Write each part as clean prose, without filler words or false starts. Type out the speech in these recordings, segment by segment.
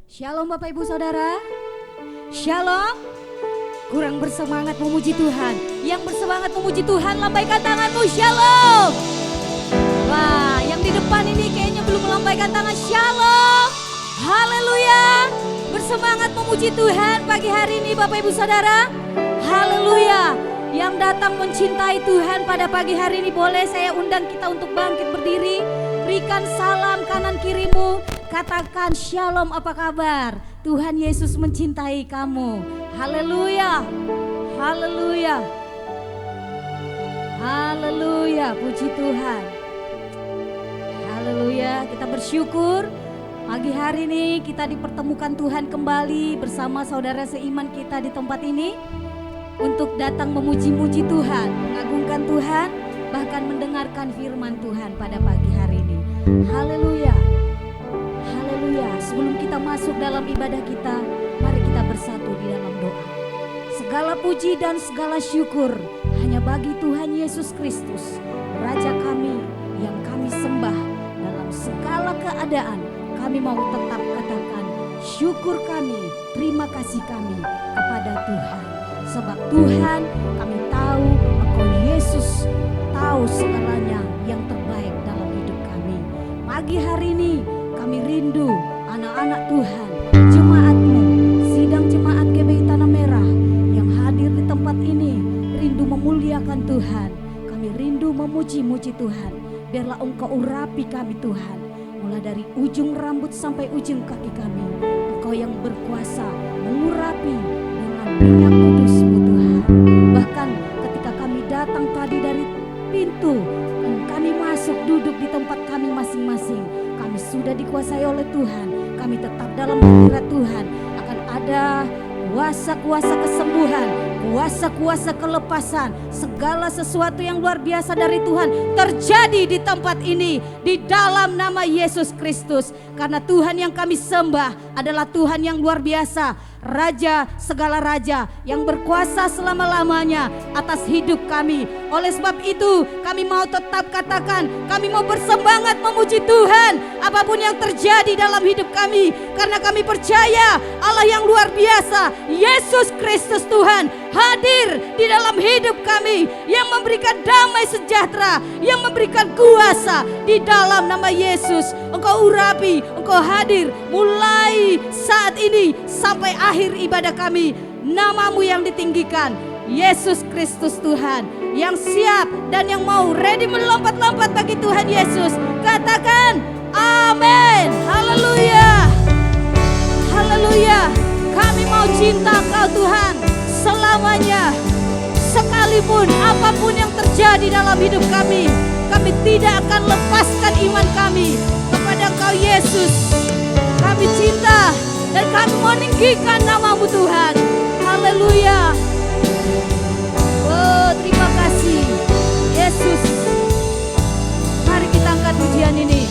Shalom Bapak Ibu Saudara. Shalom. Kurang bersemangat memuji Tuhan. Yang bersemangat memuji Tuhan, lambaikan tanganmu. Shalom. Wah, yang di depan ini kayaknya belum melambaikan tangan. Shalom. Haleluya. Bersemangat memuji Tuhan pagi hari ini Bapak Ibu Saudara. Haleluya. Yang datang mencintai Tuhan pada pagi hari ini, boleh saya undang kita untuk bangkit berdiri. Berikan salam kanan kirimu. Katakan shalom, apa kabar? Tuhan Yesus mencintai kamu. Haleluya. Haleluya. Haleluya, puji Tuhan. Haleluya, kita bersyukur pagi hari ini kita dipertemukan Tuhan kembali bersama saudara seiman kita di tempat ini untuk datang memuji-muji Tuhan, mengagungkan Tuhan, bahkan mendengarkan firman Tuhan pada pagi hari ini. Haleluya. Haleluya. Sebelum kita masuk dalam ibadah kita, mari kita bersatu di dalam doa. Segala puji dan segala syukur hanya bagi Tuhan Yesus Kristus, Raja kami yang kami sembah dalam segala keadaan. Kami mau tetap katakan syukur kami, terima kasih kami kepada Tuhan. Sebab Tuhan, kami tahu Engkau Yesus tahu segalanya yang terbaik dalam hidup kami. Pagi hari ini kami rindu anak-anak Tuhan, jemaat-Mu, sidang jemaat GBI Tanah Merah yang hadir di tempat ini, rindu memuliakan Tuhan. Kami rindu memuji-muji Tuhan. Biarlah Engkau urapi kami Tuhan, mulai dari ujung rambut sampai ujung kaki kami. Engkau yang berkuasa mengurapi dengan minyak kudus-Mu Tuhan. Bahkan ketika kami datang tadi dari pintu dan kami masuk duduk di tempat kami masing-masing, kami sudah dikuasai oleh Tuhan. Kami tetap dalam hadirat Tuhan. Akan ada kuasa-kuasa kesembuhan, kuasa-kuasa kelepasan, segala sesuatu yang luar biasa dari Tuhan terjadi di tempat ini di dalam nama Yesus Kristus. Karena Tuhan yang kami sembah adalah Tuhan yang luar biasa, Raja segala raja yang berkuasa selama-lamanya atas hidup kami. Oleh sebab itu kami mau tetap katakan, kami mau bersemangat memuji Tuhan apapun yang terjadi dalam hidup kami. Karena kami percaya Allah yang luar biasa, Yesus Kristus Tuhan hadir di dalam hidup kami, yang memberikan damai sejahtera, yang memberikan kuasa di dalam nama Yesus. Engkau urapi, Engkau hadir mulai saat ini sampai akhir ibadah kami. Nama-Mu yang ditinggikan, Yesus Kristus Tuhan, yang siap dan yang mau ready melompat-lompat bagi Tuhan Yesus. Katakan amin. Haleluya. Haleluya. Kami mau cinta Engkau Tuhan selamanya. Sekalipun apapun yang terjadi dalam hidup kami, kami tidak akan lepaskan iman kami kepada Engkau Yesus. Kami cinta dan kami meninggikan nama-Mu Tuhan. Haleluya. Oh, terima kasih Yesus. Mari kita angkat pujian ini.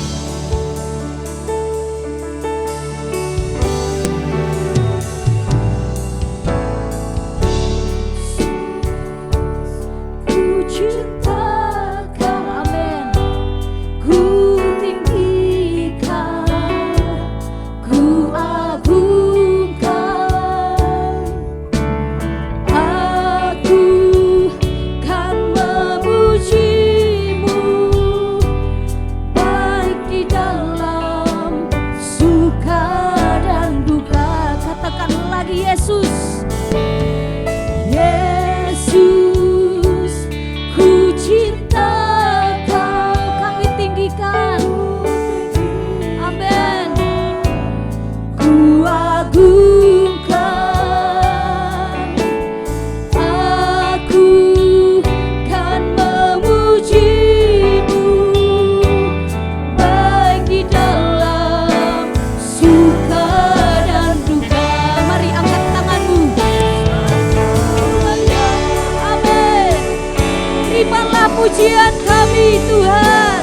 Pujian kami Tuhan.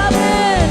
Amin.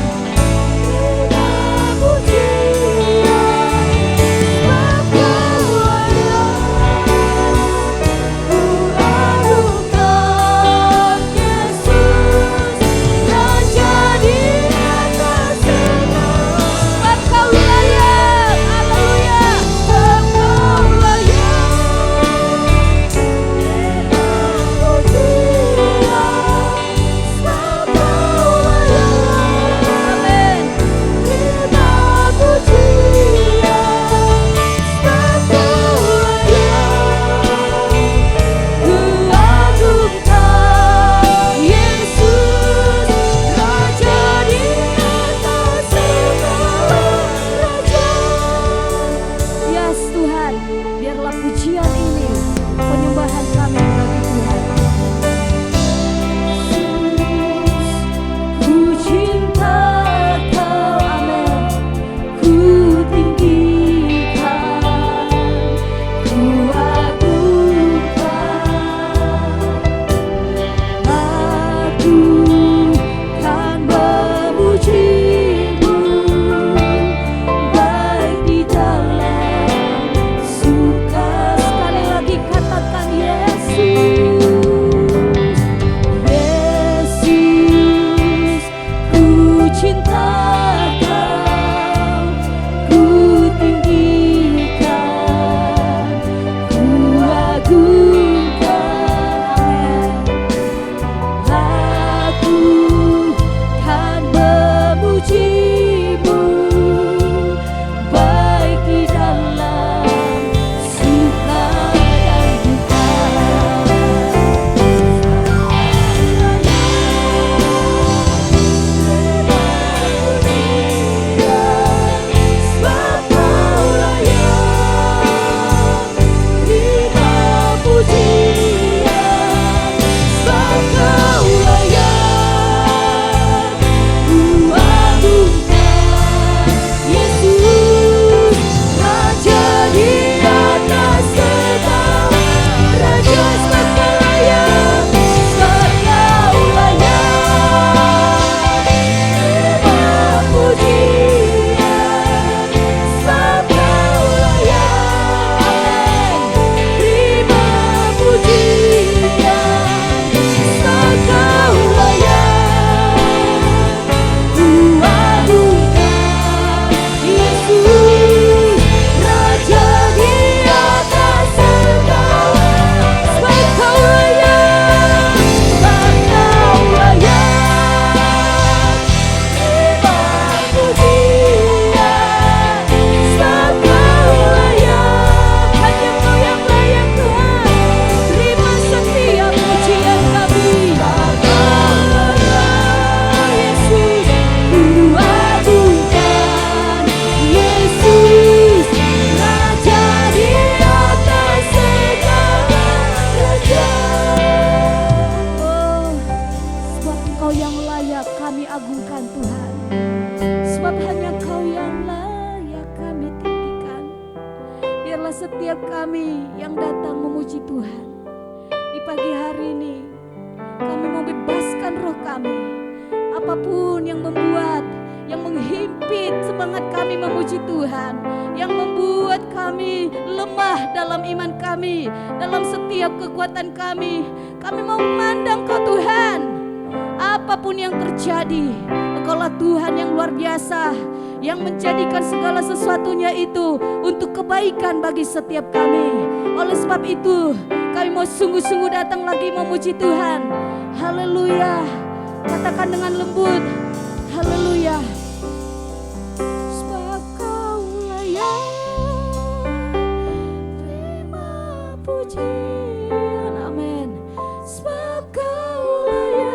muliakan Tuhan. Sebab hanya Kau yang layak kami tinggikan. Biarlah setiap kami yang datang memuji Tuhan di pagi hari ini, kami mau bebaskan roh kami. Apapun yang membuat, yang menghimpit semangat kami memuji Tuhan, yang membuat kami lemah dalam iman kami, dalam setiap kekuatan kami mau memandang Kau Tuhan. Apapun yang terjadi, Engkaulah Tuhan yang luar biasa, yang menjadikan segala sesuatunya itu untuk kebaikan bagi setiap kami. Oleh sebab itu, kami mau sungguh-sungguh datang lagi memuji Tuhan. Haleluya. Katakan dengan lembut, haleluya. Sebab Kau layak terima pujian, amin. Sebab Kau layak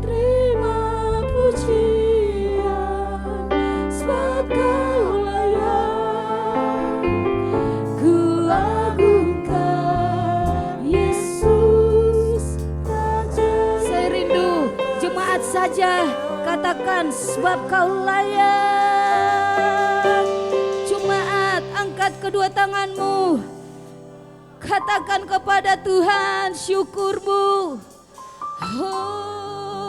terima pujian, sebab Kau layak ku agungkan Yesus Raja. Saya rindu jemaat saja katakan sebab Kau layak. Jemaat, angkat kedua tanganmu, katakan kepada Tuhan syukurmu. Oh,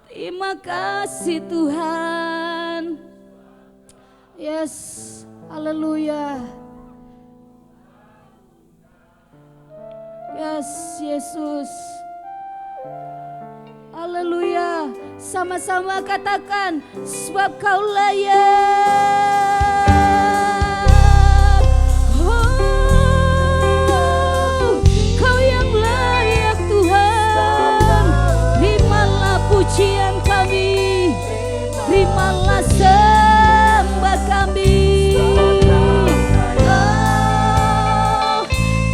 terima kasih Tuhan. Yes, haleluya. Yes, Yesus. Haleluya. Sama-sama katakan sebab Kau layak. Oh, Kau yang layak Tuhan. Terimalah pujian kami, terimalah sembah kami. Oh,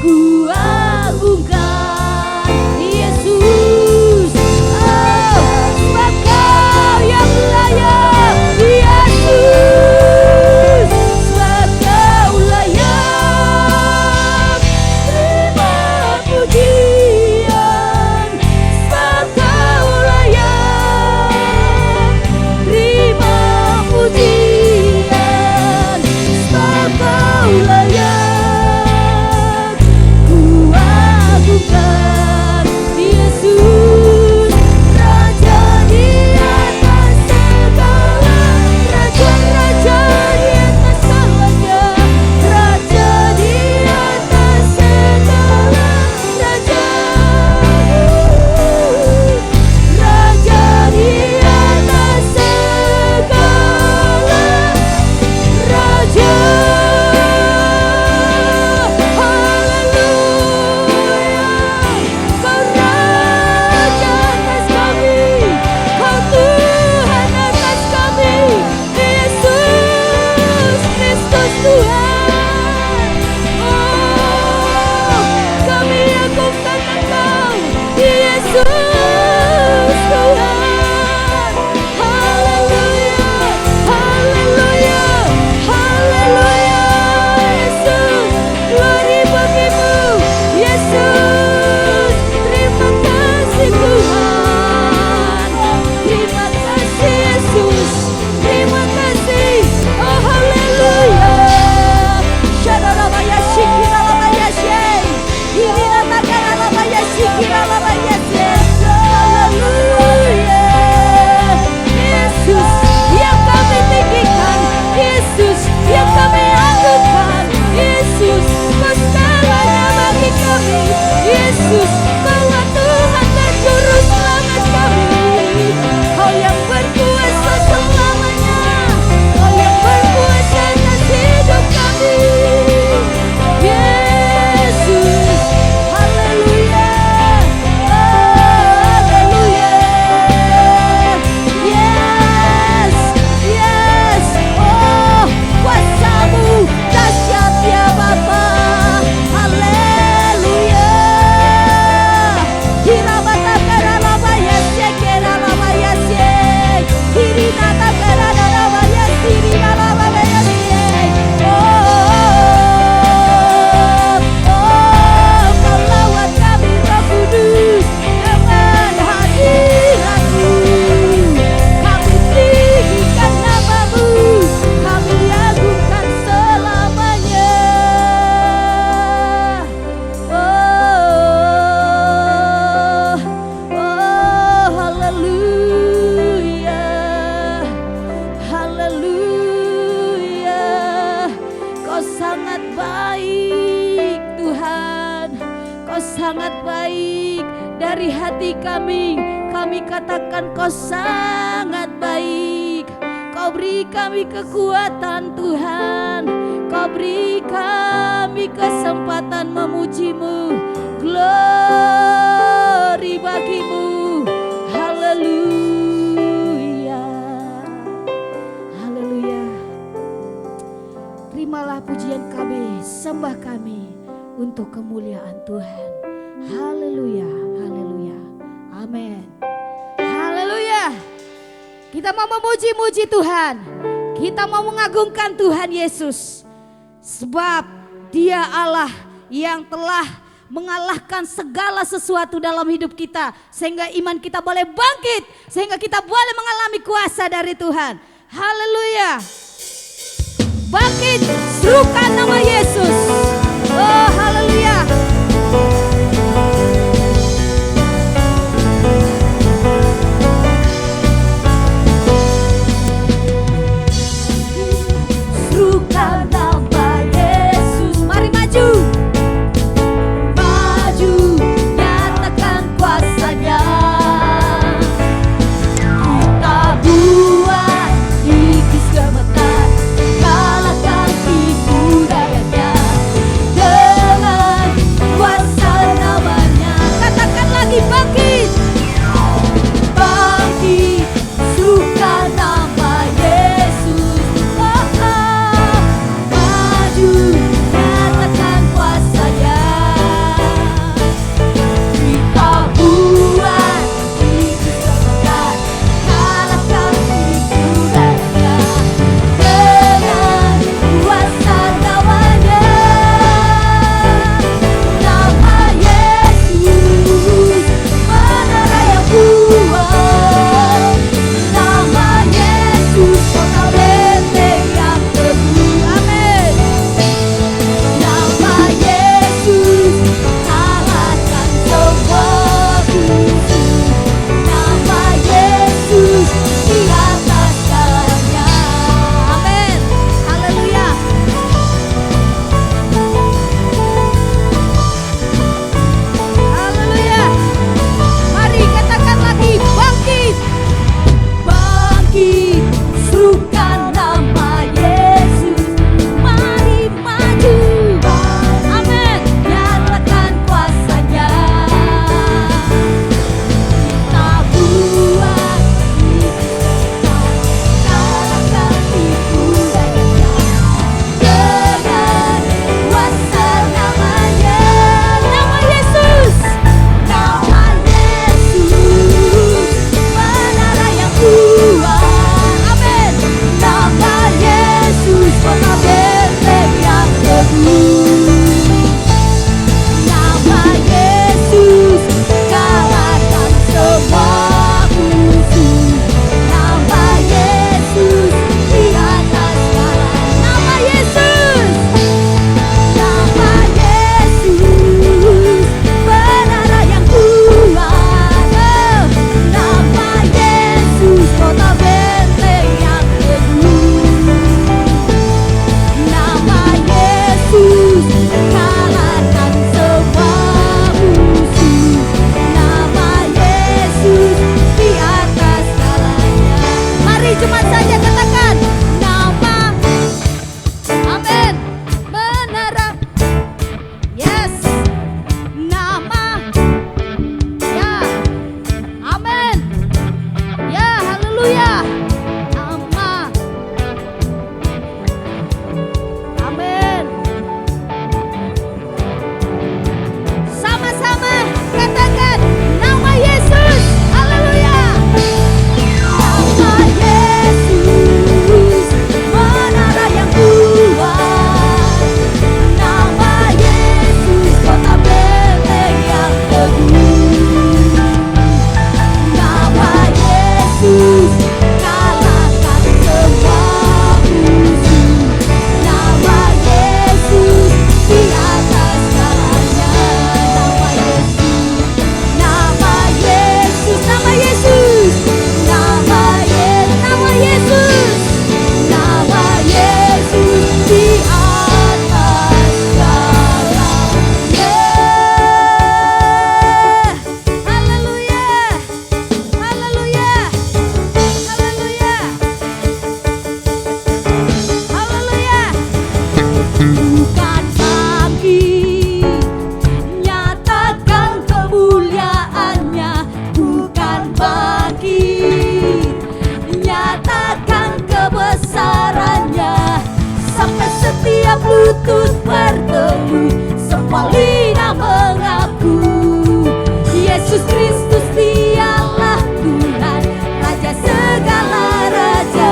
ku agungkan Yesus. Oh, sebab Kau yang layak Yesus. katakan kau sangat baik. Kau beri kami kekuatan Tuhan, kau beri kami kesempatan memuji-Mu. Glory bagi-Mu. Haleluya. Haleluya. Terimalah pujian kami, sembah kami untuk kemuliaan Tuhan. Haleluya. Haleluya. Amin. Haleluya. Kita mau memuji-muji Tuhan. Kita mau mengagungkan Tuhan Yesus. Sebab Dia Allah yang telah mengalahkan segala sesuatu dalam hidup kita. Sehingga iman kita boleh bangkit. Sehingga kita boleh mengalami kuasa dari Tuhan. Haleluya. Bangkit, serukan nama Yesus. Oh haleluya. Serukan nama Yesus. Mari maju. Maju, nyatakan kuasanya. Kita buat iblis gemetar, kalahkan tipu dayanya. setiap lutut berteduh, semua lidah mengaku Yesus Kristus dialah Tuhan, Raja segala raja.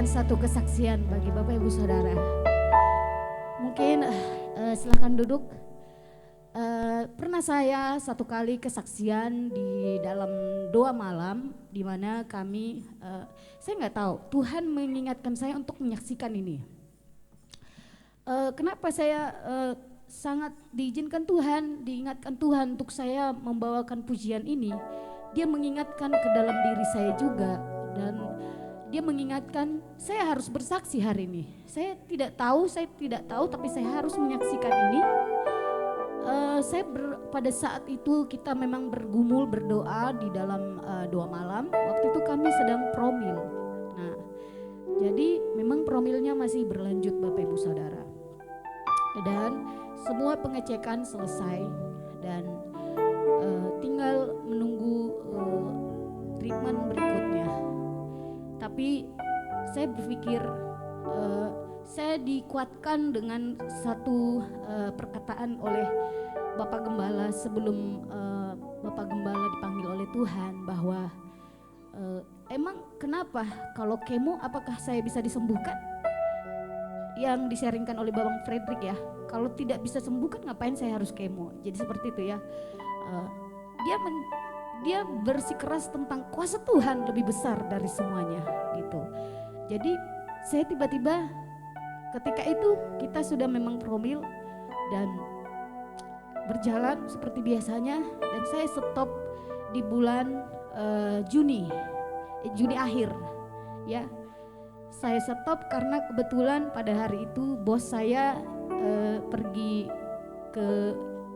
Satu kesaksian bagi Bapak Ibu Saudara. Mungkin silahkan duduk. Pernah saya satu kali kesaksian di dalam doa malam, di mana kami, saya nggak tahu, Tuhan mengingatkan saya untuk menyaksikan ini. Kenapa saya sangat diizinkan Tuhan, diingatkan Tuhan untuk saya membawakan pujian ini? Dia mengingatkan ke dalam diri saya juga, dan dia mengingatkan saya harus bersaksi hari ini. Saya tidak tahu, tapi saya harus menyaksikan ini. Pada saat itu kita memang bergumul berdoa di dalam doa malam. Waktu itu kami sedang promil. Nah, jadi memang promilnya masih berlanjut Bapak Ibu Saudara. Dan semua pengecekan selesai dan tinggal menunggu treatment berikutnya. Tapi saya berpikir saya dikuatkan dengan satu perkataan oleh Bapak Gembala sebelum Bapak Gembala dipanggil oleh Tuhan, bahwa emang kenapa kalau kemo apakah saya bisa disembuhkan? Yang disaringkan oleh Babang Frederick ya, kalau tidak bisa sembuhkan ngapain saya harus kemo? Jadi seperti itu ya. Dia bersikeras tentang kuasa Tuhan lebih besar dari semuanya gitu. Jadi saya tiba-tiba ketika itu kita sudah memang promil dan berjalan seperti biasanya, dan saya stop di bulan Juni akhir ya. Saya stop karena kebetulan pada hari itu bos saya pergi ke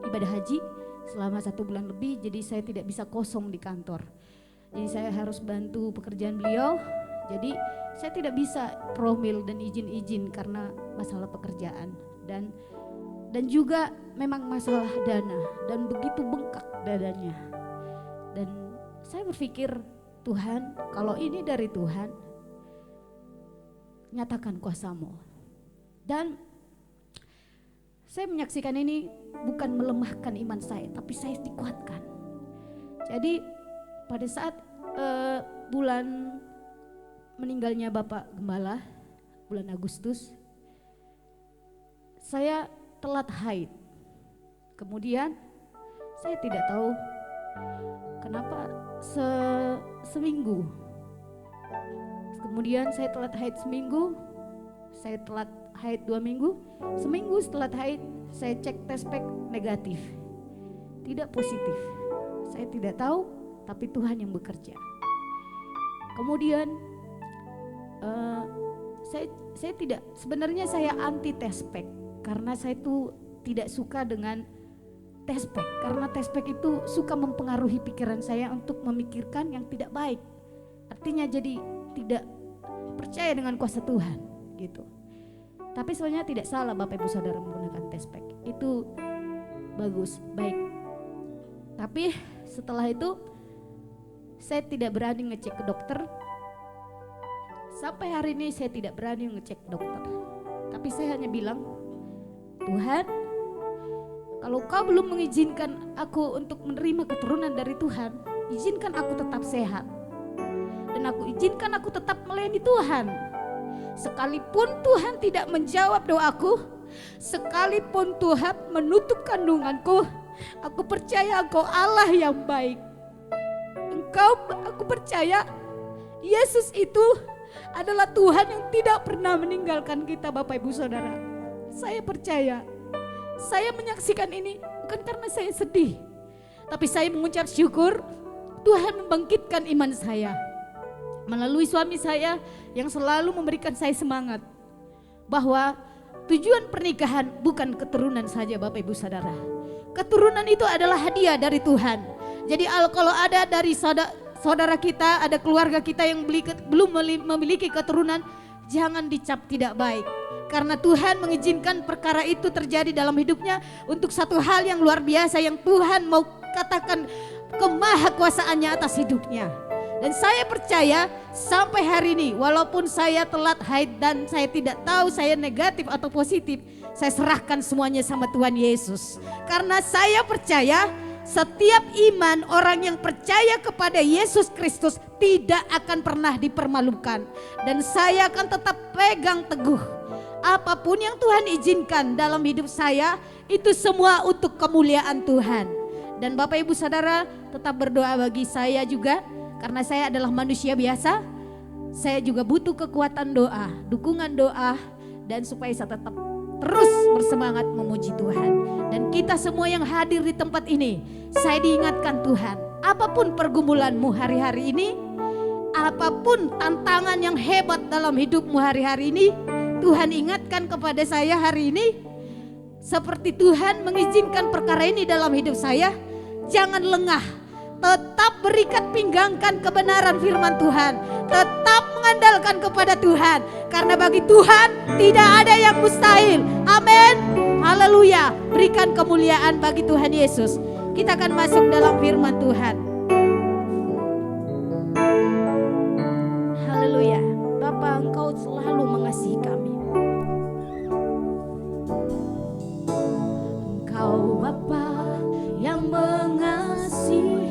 ibadah haji selama 1 bulan lebih, jadi saya tidak bisa kosong di kantor. Jadi saya harus bantu pekerjaan beliau. Jadi saya tidak bisa promil dan izin-izin karena masalah pekerjaan dan juga memang masalah dana, dan begitu bengkak dadanya. Dan saya berpikir, Tuhan, kalau ini dari Tuhan, nyatakan kuasa-Mu. Dan saya menyaksikan ini bukan melemahkan iman saya, tapi saya dikuatkan. Jadi pada saat bulan meninggalnya Bapak Gembala, bulan Agustus, saya telat haid. Kemudian saya tidak tahu kenapa seminggu. Kemudian saya telat haid seminggu, saya telat haid 2 minggu. Seminggu setelah haid saya cek tes pack negatif, tidak positif. Saya tidak tahu, tapi Tuhan yang bekerja. Kemudian saya tidak, sebenarnya saya anti tes pack karena saya tuh tidak suka dengan tes pack, karena tes pack itu suka mempengaruhi pikiran saya untuk memikirkan yang tidak baik. Artinya jadi tidak percaya dengan kuasa Tuhan gitu. Tapi sebenarnya tidak salah Bapak Ibu Saudara menggunakan tes pack. Itu bagus, baik. Tapi setelah itu saya tidak berani ngecek ke dokter. Sampai hari ini saya tidak berani ngecek dokter. Tapi saya hanya bilang, Tuhan, kalau Kau belum mengizinkan aku untuk menerima keturunan dari Tuhan, izinkan aku tetap sehat. Dan aku izinkan aku tetap melayani Tuhan. Sekalipun Tuhan tidak menjawab doaku, sekalipun Tuhan menutup kandunganku, aku percaya Engkau Allah yang baik. Aku percaya Yesus itu adalah Tuhan yang tidak pernah meninggalkan kita Bapak Ibu Saudara. Saya percaya, saya menyaksikan ini bukan karena saya sedih, tapi saya mengucap syukur Tuhan membangkitkan iman saya melalui suami saya yang selalu memberikan saya semangat bahwa tujuan pernikahan bukan keturunan saja Bapak Ibu Saudara. Keturunan itu adalah hadiah dari Tuhan. Jadi kalau ada dari saudara kita, ada keluarga kita yang belum memiliki keturunan, jangan dicap tidak baik. Karena Tuhan mengizinkan perkara itu terjadi dalam hidupnya untuk satu hal yang luar biasa yang Tuhan mau katakan kemahakuasaannya atas hidupnya. Dan saya percaya sampai hari ini walaupun saya telat haid dan saya tidak tahu saya negatif atau positif, saya serahkan semuanya sama Tuhan Yesus. Karena saya percaya setiap iman orang yang percaya kepada Yesus Kristus tidak akan pernah dipermalukan. Dan saya akan tetap pegang teguh. Apapun yang Tuhan izinkan dalam hidup saya, itu semua untuk kemuliaan Tuhan. Dan Bapak Ibu Saudara tetap berdoa bagi saya juga. Karena saya adalah manusia biasa, saya juga butuh kekuatan doa, dukungan doa, dan supaya saya tetap terus bersemangat memuji Tuhan. Dan kita semua yang hadir di tempat ini, saya diingatkan Tuhan, apapun pergumulanmu hari-hari ini, apapun tantangan yang hebat dalam hidupmu hari-hari ini, Tuhan ingatkan kepada saya hari ini, seperti Tuhan mengizinkan perkara ini dalam hidup saya, jangan lengah. Tetap berikat pinggangkan kebenaran firman Tuhan. Tetap mengandalkan kepada Tuhan. Karena bagi Tuhan tidak ada yang mustahil. Amin. Haleluya. Berikan kemuliaan bagi Tuhan Yesus. Kita akan masuk dalam firman Tuhan. Haleluya. Bapa, Engkau selalu mengasihi kami. Engkau Bapa yang mengasihi.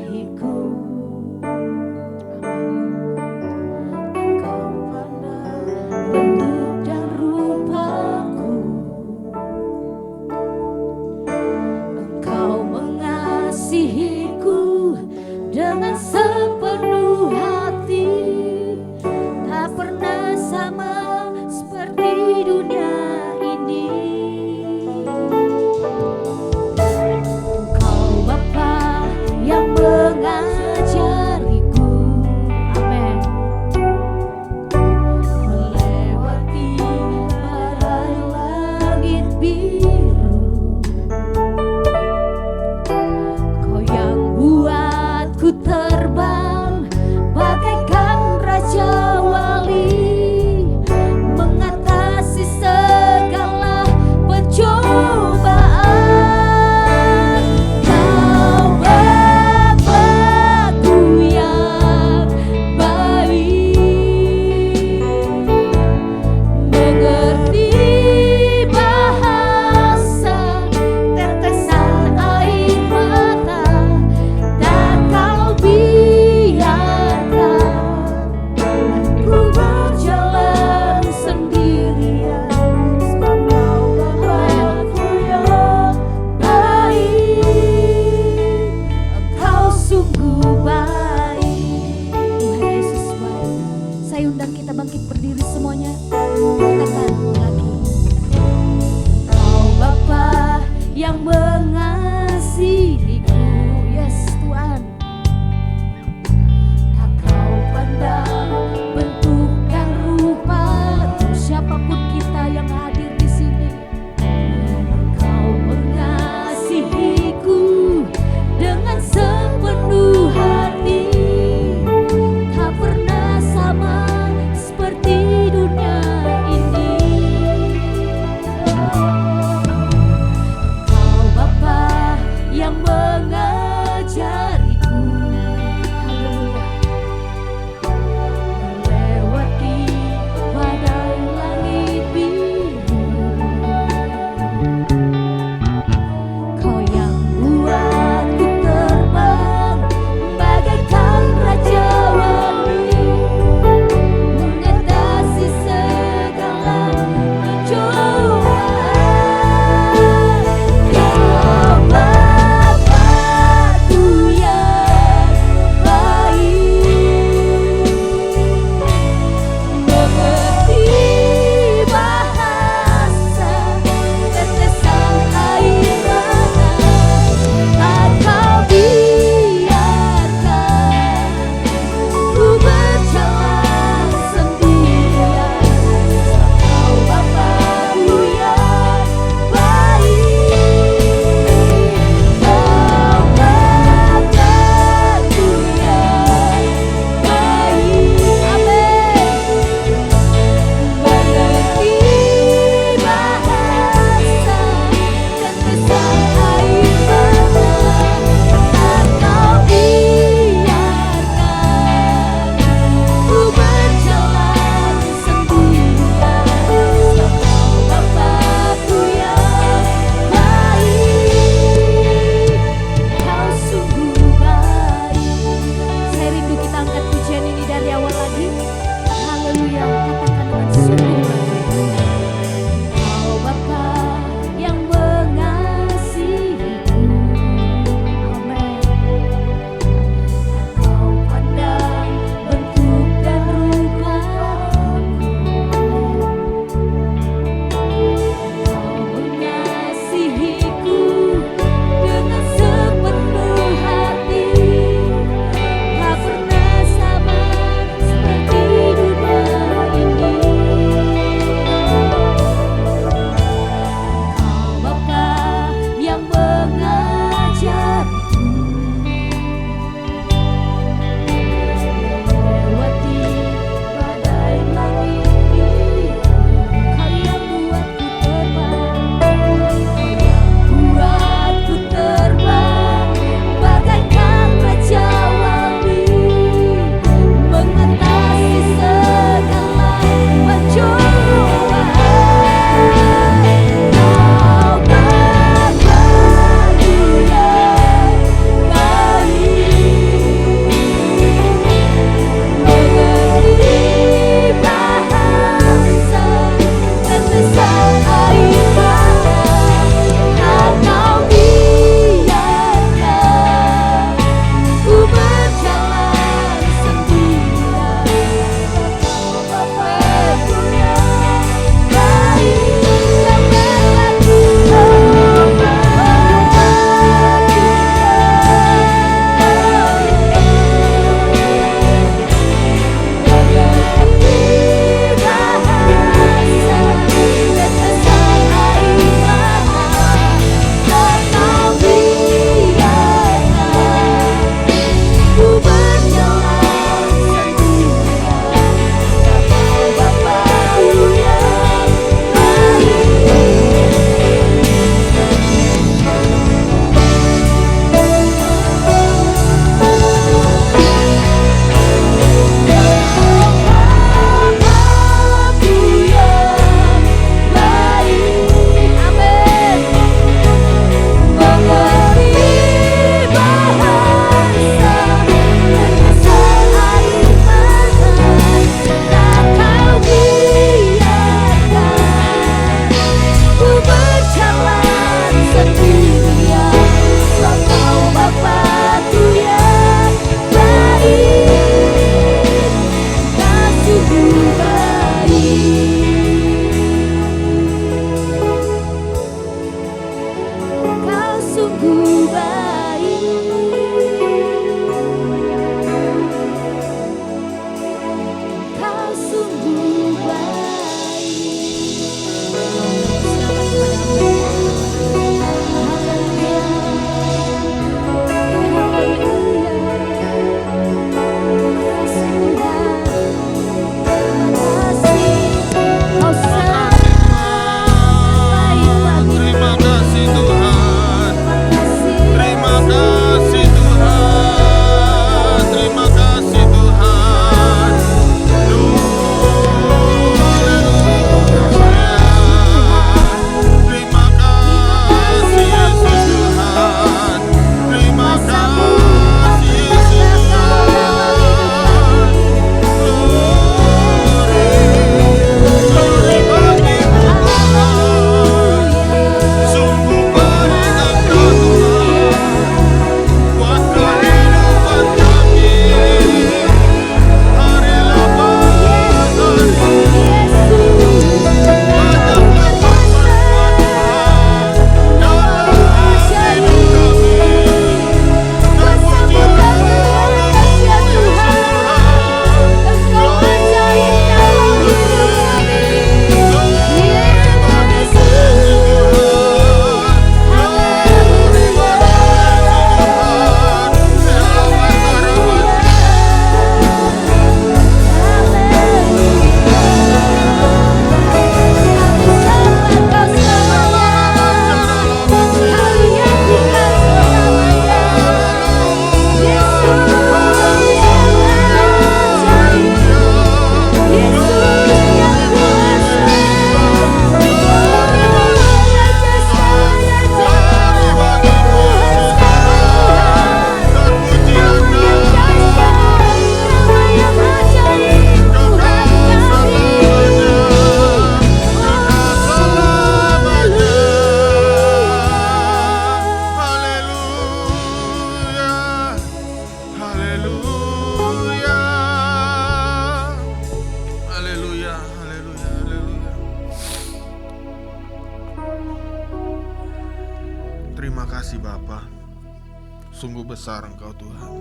Dengan sepenuh hati, tak pernah sama seperti berdiri semuanya. Katakan lagi. Kau Bapa yang mengasihiku, yes Tuhan. Tak kau pandang bentuk dan rupa siapapun kita yang hadir di sini. Kau mengasihiku dengan sepenuh hati, tak pernah sama seperti dunia ini. Kau Terima kasih Bapa. Sungguh besar Engkau Tuhan.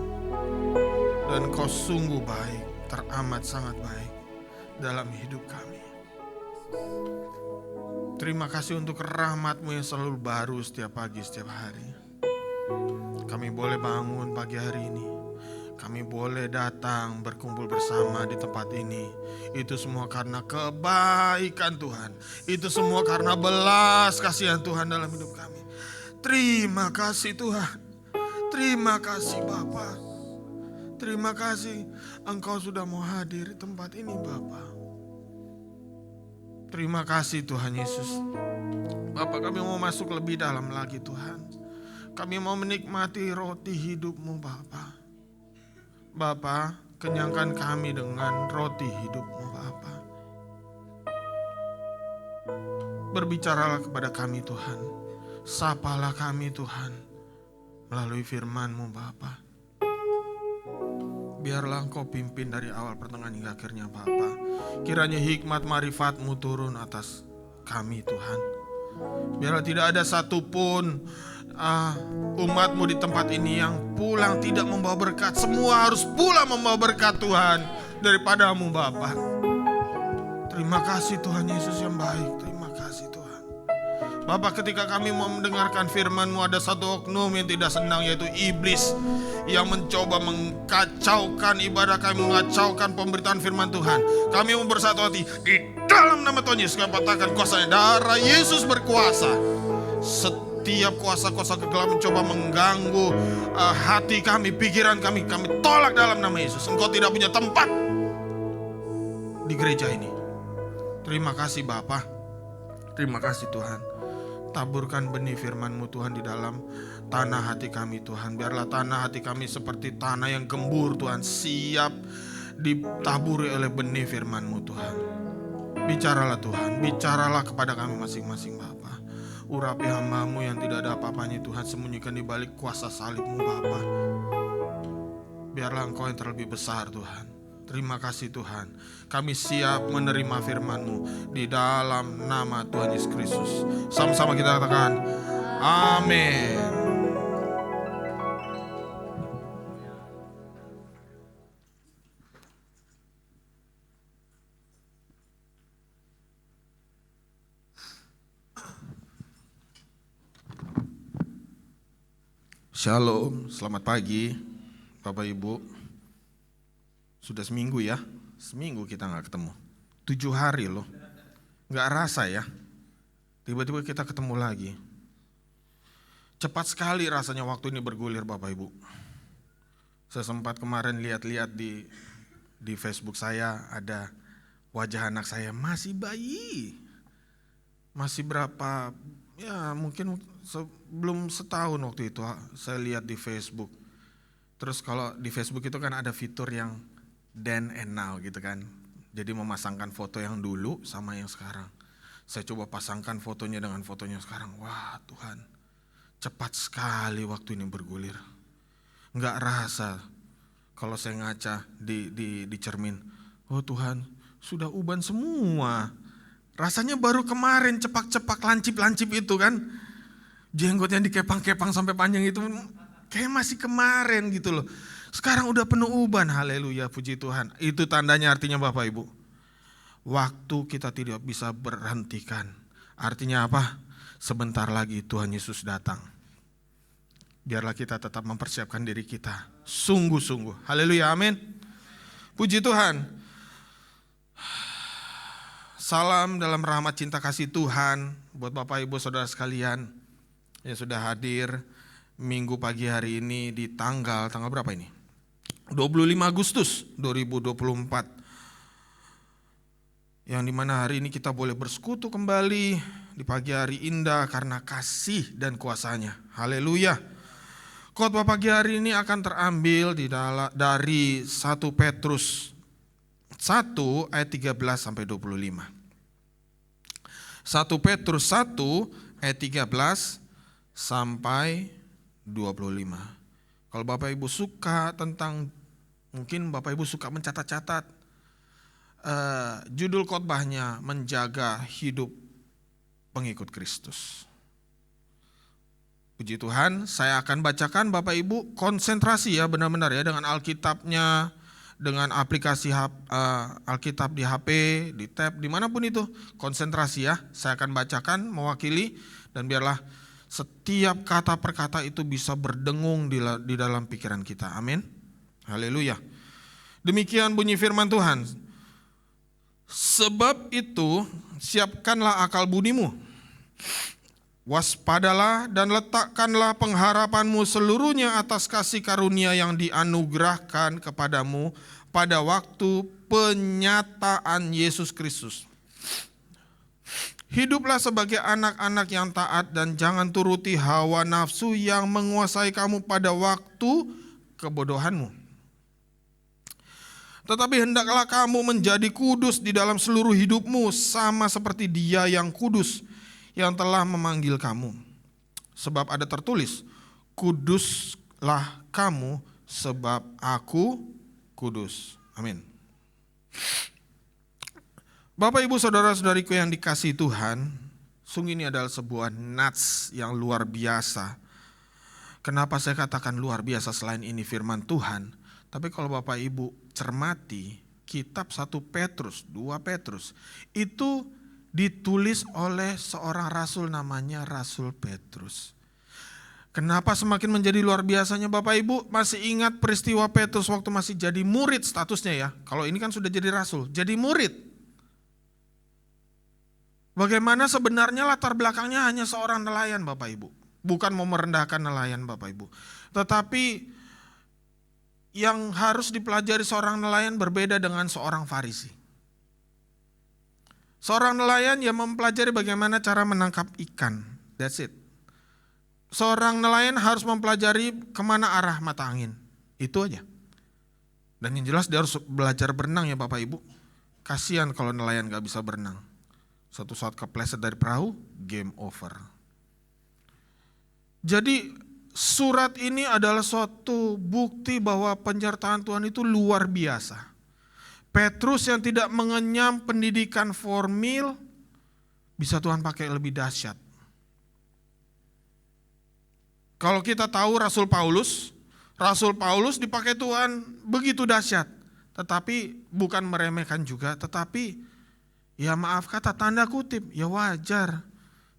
Dan Engkau sungguh baik, teramat sangat baik dalam hidup kami. Terima kasih untuk rahmat-Mu yang selalu baru setiap pagi, setiap hari. Kami boleh bangun pagi hari ini. Kami boleh datang berkumpul bersama di tempat ini. Itu semua karena kebaikan Tuhan. Itu semua karena belas kasihan Tuhan dalam hidup kami. Terima kasih Tuhan. Terima kasih Bapa. Terima kasih Engkau sudah mau hadir di tempat ini Bapa. Terima kasih Tuhan Yesus. Bapa, kami mau masuk lebih dalam lagi Tuhan. Kami mau menikmati roti hidup-Mu Bapa. Bapa, kenyangkan kami dengan roti hidup-Mu Bapa. Berbicaralah kepada kami Tuhan. Sapalah kami Tuhan melalui firman-Mu Bapa. Biarlah Engkau pimpin dari awal pertengahan hingga akhirnya Bapa. Kiranya hikmat marifat-Mu turun atas kami Tuhan. Biarlah tidak ada satupun umat-Mu di tempat ini yang pulang tidak membawa berkat. Semua harus pulang membawa berkat Tuhan daripada-Mu Bapa. Terima kasih Tuhan Yesus yang baik. Terima kasih Tuhan. Bapa, ketika kami mau mendengarkan firman-Mu, ada satu oknum yang tidak senang, yaitu iblis, yang mencoba mengkacaukan ibadah kami, mengacaukan pemberitaan firman Tuhan. Kami mau bersatu hati di dalam nama Tuhan Yesus. Kami patahkan kuasanya. Darah Yesus berkuasa. Setiap kuasa-kuasa kegelapan mencoba mengganggu hati kami, pikiran kami tolak dalam nama Yesus. Engkau tidak punya tempat di gereja ini. Terima kasih Bapa. Terima kasih Tuhan. Taburkan benih firman-Mu Tuhan di dalam tanah hati kami Tuhan. Biarlah tanah hati kami seperti tanah yang gembur Tuhan, siap ditaburi oleh benih firman-Mu Tuhan. Bicaralah Tuhan, bicaralah kepada kami masing-masing Bapa. Urapi hamba-Mu yang tidak ada apa-apanya Tuhan, sembunyikan di balik kuasa salib-Mu Bapa. Biarlah Engkau yang terlebih besar Tuhan. Terima kasih Tuhan. Kami siap menerima firman-Mu di dalam nama Tuhan Yesus Kristus. Sama-sama kita katakan amin. Shalom, selamat pagi Bapak Ibu. Sudah seminggu ya, seminggu kita gak ketemu. 7 hari loh, gak rasa ya. Tiba-tiba kita ketemu lagi. Cepat sekali rasanya waktu ini bergulir Bapak Ibu. Saya sempat kemarin lihat-lihat di Facebook saya, ada wajah anak saya masih bayi. Masih berapa, ya mungkin belum setahun waktu itu saya lihat di Facebook. Terus kalau di Facebook itu kan ada fitur yang then and now gitu kan. Jadi memasangkan foto yang dulu sama yang sekarang. Saya coba pasangkan fotonya dengan fotonya sekarang. Wah Tuhan, cepat sekali waktu ini bergulir. Nggak rasa kalau saya ngaca di cermin. Oh Tuhan, sudah uban semua. Rasanya baru kemarin cepak-cepak lancip-lancip itu kan. Jenggotnya dikepang-kepang sampai panjang itu kayak masih kemarin gitu loh. Sekarang udah penuh uban, haleluya, puji Tuhan. Itu tandanya artinya Bapak Ibu. Waktu kita tidak bisa berhentikan. Artinya apa? Sebentar lagi Tuhan Yesus datang. Biarlah kita tetap mempersiapkan diri kita. Sungguh-sungguh, haleluya, amin. Puji Tuhan. Salam dalam rahmat cinta kasih Tuhan buat Bapak Ibu Saudara sekalian yang sudah hadir minggu pagi hari ini di tanggal berapa ini? 25 Agustus 2024. Yang dimana hari ini kita boleh bersekutu kembali di pagi hari indah karena kasih dan kuasanya. Haleluya. Khotbah pagi hari ini akan terambil dari 1 Petrus 1 ayat 13 sampai 25. 1 Petrus 1 ayat 13 sampai 25. Kalau Bapak Ibu suka mungkin Bapak Ibu suka mencatat-catat, judul khotbahnya menjaga hidup pengikut Kristus. Puji Tuhan, saya akan bacakan Bapak Ibu, konsentrasi ya benar-benar ya dengan Alkitabnya, dengan aplikasi Alkitab di HP, di tab, dimanapun itu, konsentrasi ya. Saya akan bacakan mewakili dan biarlah setiap kata per kata itu bisa berdengung di dalam pikiran kita. Amin. Haleluya. Demikian bunyi firman Tuhan. Sebab itu siapkanlah akal budimu. Waspadalah dan letakkanlah pengharapanmu seluruhnya atas kasih karunia yang dianugerahkan kepadamu pada waktu penyataan Yesus Kristus. Hiduplah sebagai anak-anak yang taat dan jangan turuti hawa nafsu yang menguasai kamu pada waktu kebodohanmu. Tetapi hendaklah kamu menjadi kudus di dalam seluruh hidupmu sama seperti Dia yang kudus yang telah memanggil kamu. Sebab ada tertulis, kuduslah kamu sebab aku kudus. Amin. Bapak Ibu saudara-saudariku yang dikasihi Tuhan, sungguh ini adalah sebuah nats yang luar biasa. Kenapa saya katakan luar biasa selain ini firman Tuhan? Tapi kalau Bapak Ibu cermati kitab 1 Petrus, 2 Petrus, itu ditulis oleh seorang rasul namanya Rasul Petrus. Kenapa semakin menjadi luar biasanya Bapak Ibu? Masih ingat peristiwa Petrus waktu masih jadi murid statusnya ya. Kalau ini kan sudah jadi rasul, jadi murid. Bagaimana sebenarnya latar belakangnya hanya seorang nelayan Bapak Ibu. Bukan mau merendahkan nelayan Bapak Ibu. Tetapi yang harus dipelajari seorang nelayan berbeda dengan seorang Farisi. Seorang nelayan yang mempelajari bagaimana cara menangkap ikan. That's it. Seorang nelayan harus mempelajari kemana arah mata angin. Itu aja. Dan yang jelas dia harus belajar berenang ya Bapak Ibu. Kasihan kalau nelayan gak bisa berenang. Suatu saat kepleset dari perahu, game over. Jadi surat ini adalah suatu bukti bahwa penyertaan Tuhan itu luar biasa. Petrus yang tidak mengenyam pendidikan formil, bisa Tuhan pakai lebih dahsyat. Kalau kita tahu Rasul Paulus dipakai Tuhan begitu dahsyat. Tetapi bukan meremehkan juga, tetapi ya maaf kata tanda kutip, ya wajar.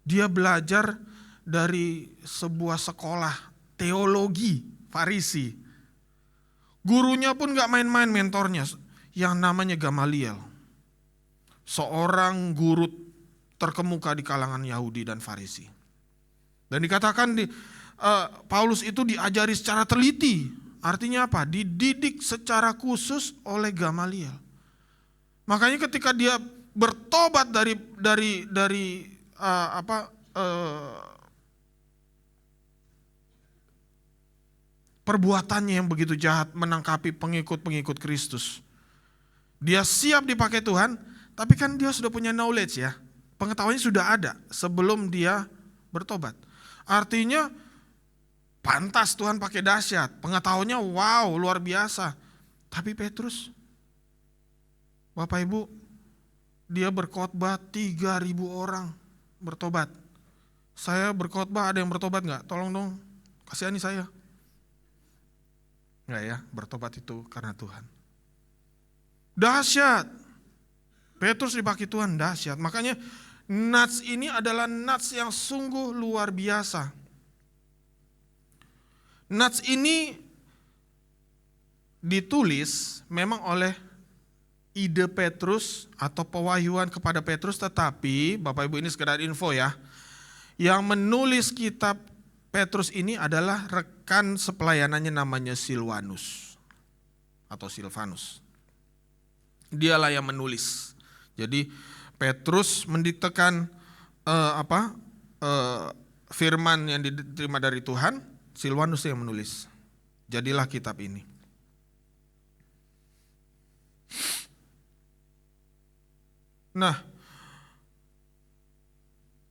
Dia belajar dari sebuah sekolah teologi Farisi. Gurunya pun gak main-main mentornya. Yang namanya Gamaliel, seorang guru terkemuka di kalangan Yahudi dan Farisi. Dan dikatakan Paulus itu diajari secara teliti. Artinya apa? Dididik secara khusus oleh Gamaliel. Makanya ketika dia bertobat dari perbuatannya yang begitu jahat menangkapi pengikut-pengikut Kristus. Dia siap dipakai Tuhan, tapi kan dia sudah punya knowledge ya. Pengetahuannya sudah ada sebelum dia bertobat. Artinya pantas Tuhan pakai dahsyat. Pengetahuannya wow, luar biasa. Tapi Petrus, Bapak Ibu, dia berkhotbah 3.000 orang bertobat. Saya berkhotbah ada yang bertobat gak? Tolong dong, kasihani saya. Enggak ya, bertobat itu karena Tuhan. Dahsyat. Petrus dipakai Tuhan dahsyat. Makanya nats ini adalah nats yang sungguh luar biasa. Nats ini ditulis memang oleh ide Petrus atau pewahyuan kepada Petrus, tetapi Bapak Ibu ini sekedar info ya. Yang menulis kitab Petrus ini adalah rekan sepelayanannya namanya Silvanus atau Silvanus. Dialah yang menulis. Jadi Petrus mendiktekan firman yang diterima dari Tuhan, Silvanus yang menulis. Jadilah kitab ini. Nah,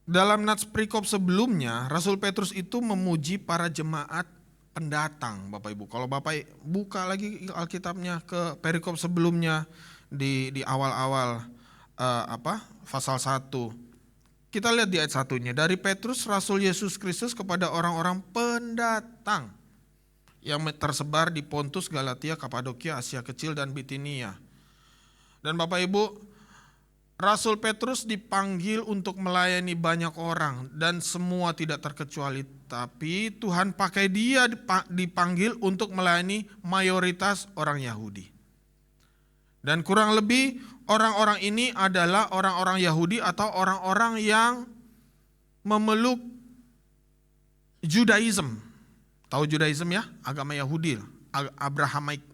dalam nats perikop sebelumnya, Rasul Petrus itu memuji para jemaat pendatang, Bapak Ibu. Kalau Bapak buka lagi Alkitabnya ke perikop sebelumnya di awal-awal pasal 1 Kita lihat di ayat 1-nya. Dari Petrus, Rasul Yesus Kristus kepada orang-orang pendatang yang tersebar di Pontus, Galatia, Kapadokia, Asia Kecil, dan Bitinia. Dan Bapak Ibu, Rasul Petrus dipanggil untuk melayani banyak orang dan semua tidak terkecuali. Tapi Tuhan pakai dia dipanggil untuk melayani mayoritas orang Yahudi. Dan kurang lebih orang-orang ini adalah orang-orang Yahudi atau orang-orang yang memeluk Judaism. Tahu Judaism ya? Agama Yahudi, Abrahamaik.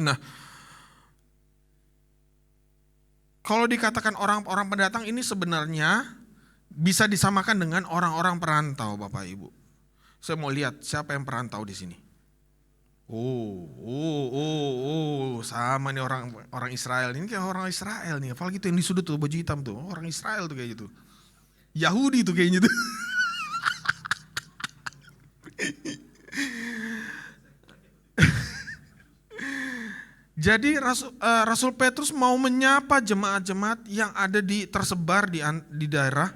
Nah, kalau dikatakan orang-orang pendatang ini sebenarnya bisa disamakan dengan orang-orang perantau, Bapak Ibu. Saya mau lihat siapa yang perantau di sini. Sama nih orang Israel. Ini kayak orang Israel nih, apalagi tuh yang di sudut tuh baju hitam tuh, orang Israel tuh kayak gitu. Yahudi tuh kayaknya tuh. Jadi Rasul Petrus mau menyapa jemaat-jemaat yang ada tersebar di daerah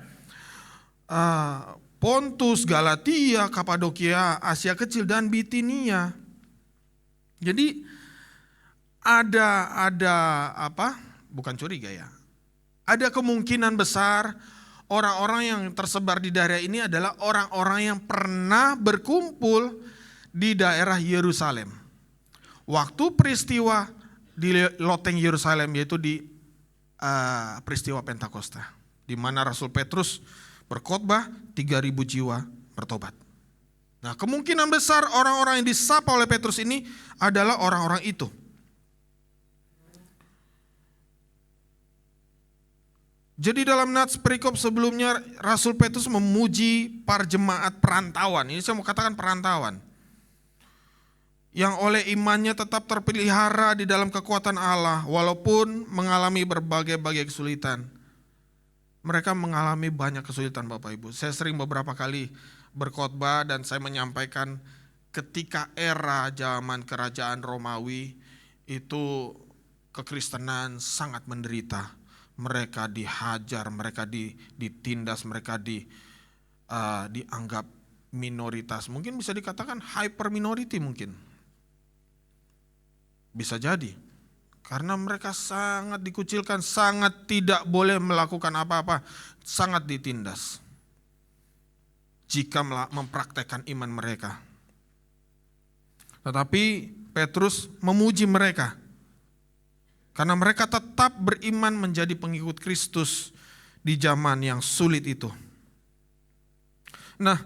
Pontus, Galatia, Kapadokia, Asia Kecil, dan Bitinia. Jadi ada apa? Bukan curiga ya. Ada kemungkinan besar orang-orang yang tersebar di daerah ini adalah orang-orang yang pernah berkumpul di daerah Yerusalem. Waktu peristiwa di loteng Yerusalem, yaitu di peristiwa Pentakosta, di mana Rasul Petrus berkhotbah 3.000 jiwa bertobat. Nah, kemungkinan besar orang-orang yang disapa oleh Petrus ini adalah orang-orang itu. Jadi dalam nats perikop sebelumnya Rasul Petrus memuji para jemaat perantauan. Ini saya mau katakan perantauan. Yang oleh imannya tetap terpelihara di dalam kekuatan Allah walaupun mengalami berbagai-bagai kesulitan. Mereka mengalami banyak kesulitan, Bapak Ibu. Saya sering beberapa kali berkhotbah dan saya menyampaikan ketika era zaman kerajaan Romawi itu kekristenan sangat menderita. Mereka dihajar, mereka ditindas, mereka dianggap minoritas. Mungkin bisa dikatakan hyper minority mungkin. Bisa jadi. Karena mereka sangat dikucilkan, sangat tidak boleh melakukan apa-apa, sangat ditindas jika mempraktekkan iman mereka. Tetapi Petrus memuji mereka karena mereka tetap beriman menjadi pengikut Kristus di zaman yang sulit itu. Nah,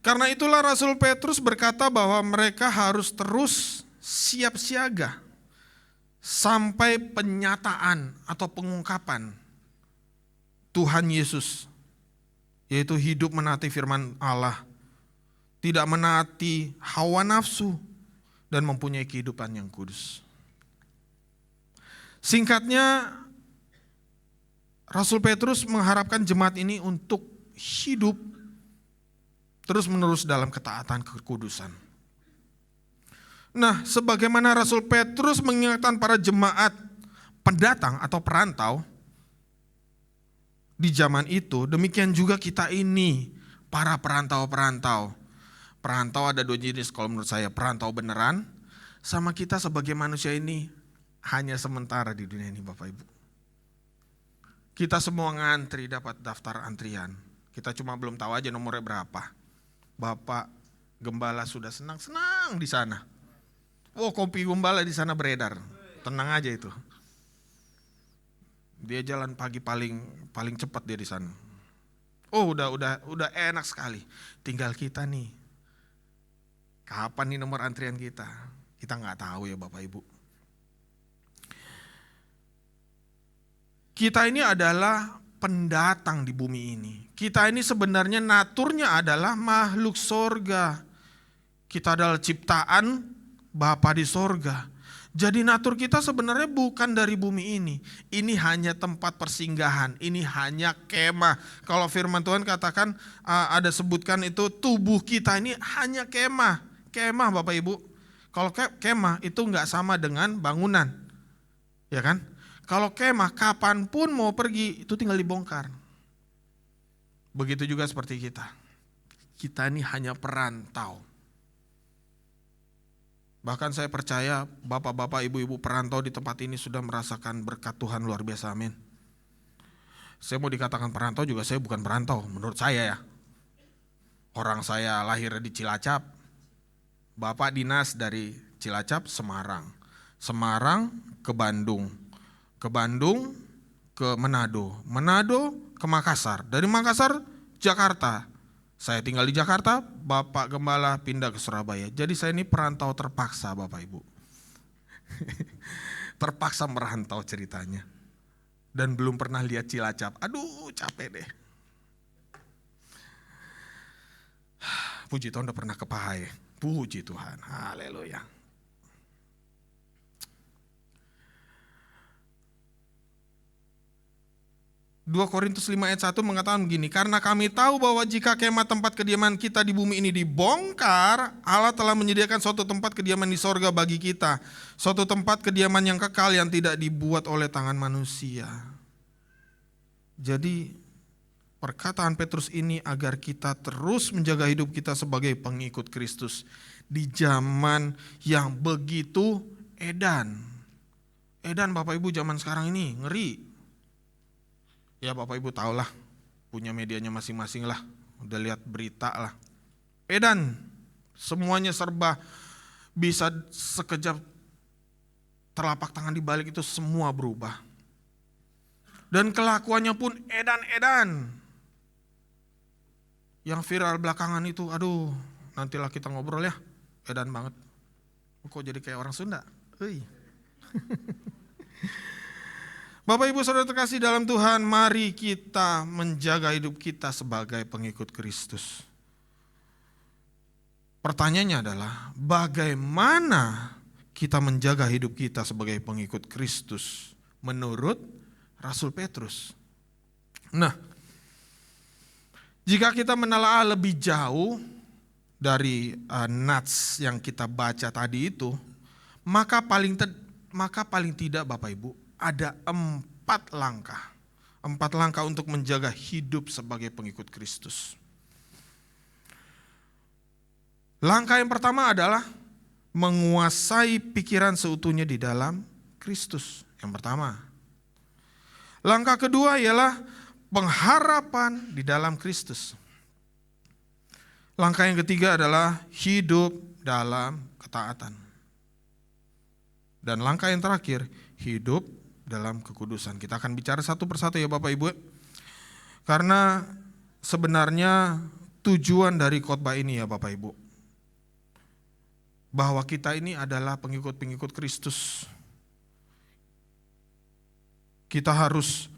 karena itulah Rasul Petrus berkata bahwa mereka harus terus siap siaga sampai penyataan atau pengungkapan Tuhan Yesus, yaitu hidup menaati firman Allah, tidak menaati hawa nafsu, dan mempunyai kehidupan yang kudus. Singkatnya, Rasul Petrus mengharapkan jemaat ini untuk hidup terus-menerus dalam ketaatan kekudusan. Nah, sebagaimana Rasul Petrus mengingatkan para jemaat pendatang atau perantau di zaman itu, demikian juga kita ini, para perantau-perantau. Perantau ada dua jenis kalau menurut saya, perantau beneran sama kita sebagai manusia ini hanya sementara di dunia ini, Bapak Ibu. Kita semua ngantri dapat daftar antrian. Kita cuma belum tahu aja nomornya berapa. Bapak Gembala sudah senang-senang di sana. Oh, kopi Gembala di sana beredar. Tenang aja itu. Dia jalan pagi paling cepat dia di sana. Oh, udah enak sekali. Tinggal kita nih. Kapan nih nomor antrian kita? Kita nggak tahu ya, Bapak Ibu. Kita ini adalah pendatang di bumi ini. Kita ini sebenarnya naturnya adalah makhluk sorga. Kita adalah ciptaan Bapa di sorga. Jadi natur kita sebenarnya bukan dari bumi ini. Ini hanya tempat persinggahan. Ini hanya kemah. Kalau firman Tuhan katakan ada sebutkan itu tubuh kita ini hanya kemah. Kemah Bapak Ibu. Kalau kemah itu nggak sama dengan bangunan. Ya kan? Kalau kemah kapanpun mau pergi itu tinggal dibongkar. Begitu juga seperti kita. Kita ini hanya perantau. Bahkan saya percaya bapak-bapak, ibu-ibu perantau di tempat ini sudah merasakan berkat Tuhan luar biasa, amin. Saya mau dikatakan perantau juga saya bukan perantau, menurut saya ya. Orang saya lahir di Cilacap, bapak dinas dari Cilacap, Semarang. Semarang ke Bandung, ke Bandung ke Manado, Manado ke Makassar, dari Makassar Jakarta. Saya tinggal di Jakarta, Bapak Gembala pindah ke Surabaya. Jadi saya ini perantau terpaksa Bapak Ibu. Terpaksa merantau ceritanya. Dan belum pernah lihat Cilacap. Aduh capek deh. Puji Tuhan udah pernah ke Pahae. Puji Tuhan, haleluya. 2 Korintus 5 ayat 1 mengatakan begini, karena kami tahu bahwa jika kemah tempat kediaman kita di bumi ini dibongkar, Allah telah menyediakan suatu tempat kediaman di sorga bagi kita, suatu tempat kediaman yang kekal yang tidak dibuat oleh tangan manusia. Jadi perkataan Petrus ini agar kita terus menjaga hidup kita sebagai pengikut Kristus di zaman yang begitu edan. Edan Bapak Ibu zaman sekarang ini ngeri. Ya Bapak Ibu tahulah, punya medianya masing-masing lah, udah lihat berita lah. Edan, semuanya serba bisa sekejap telapak tangan dibalik itu semua berubah. Dan kelakuannya pun edan-edan. Yang viral belakangan itu, aduh nantilah kita ngobrol ya, edan banget. Kok jadi kayak orang Sunda? Bapak Ibu Saudara terkasih dalam Tuhan, mari kita menjaga hidup kita sebagai pengikut Kristus. Pertanyaannya adalah, bagaimana kita menjaga hidup kita sebagai pengikut Kristus menurut Rasul Petrus? Nah, jika kita menelaah lebih jauh dari nats yang kita baca tadi itu, maka paling tidak Bapak Ibu, ada 4 langkah. 4 langkah untuk menjaga hidup sebagai pengikut Kristus. Langkah yang pertama adalah menguasai pikiran seutuhnya di dalam Kristus. Yang pertama. Langkah kedua ialah pengharapan di dalam Kristus. Langkah yang ketiga adalah hidup dalam ketaatan. Dan langkah yang terakhir, hidup dalam kekudusan. Kita akan bicara satu persatu ya Bapak Ibu. Karena sebenarnya tujuan dari khotbah ini ya Bapak Ibu, bahwa kita ini adalah pengikut-pengikut Kristus. Kita harus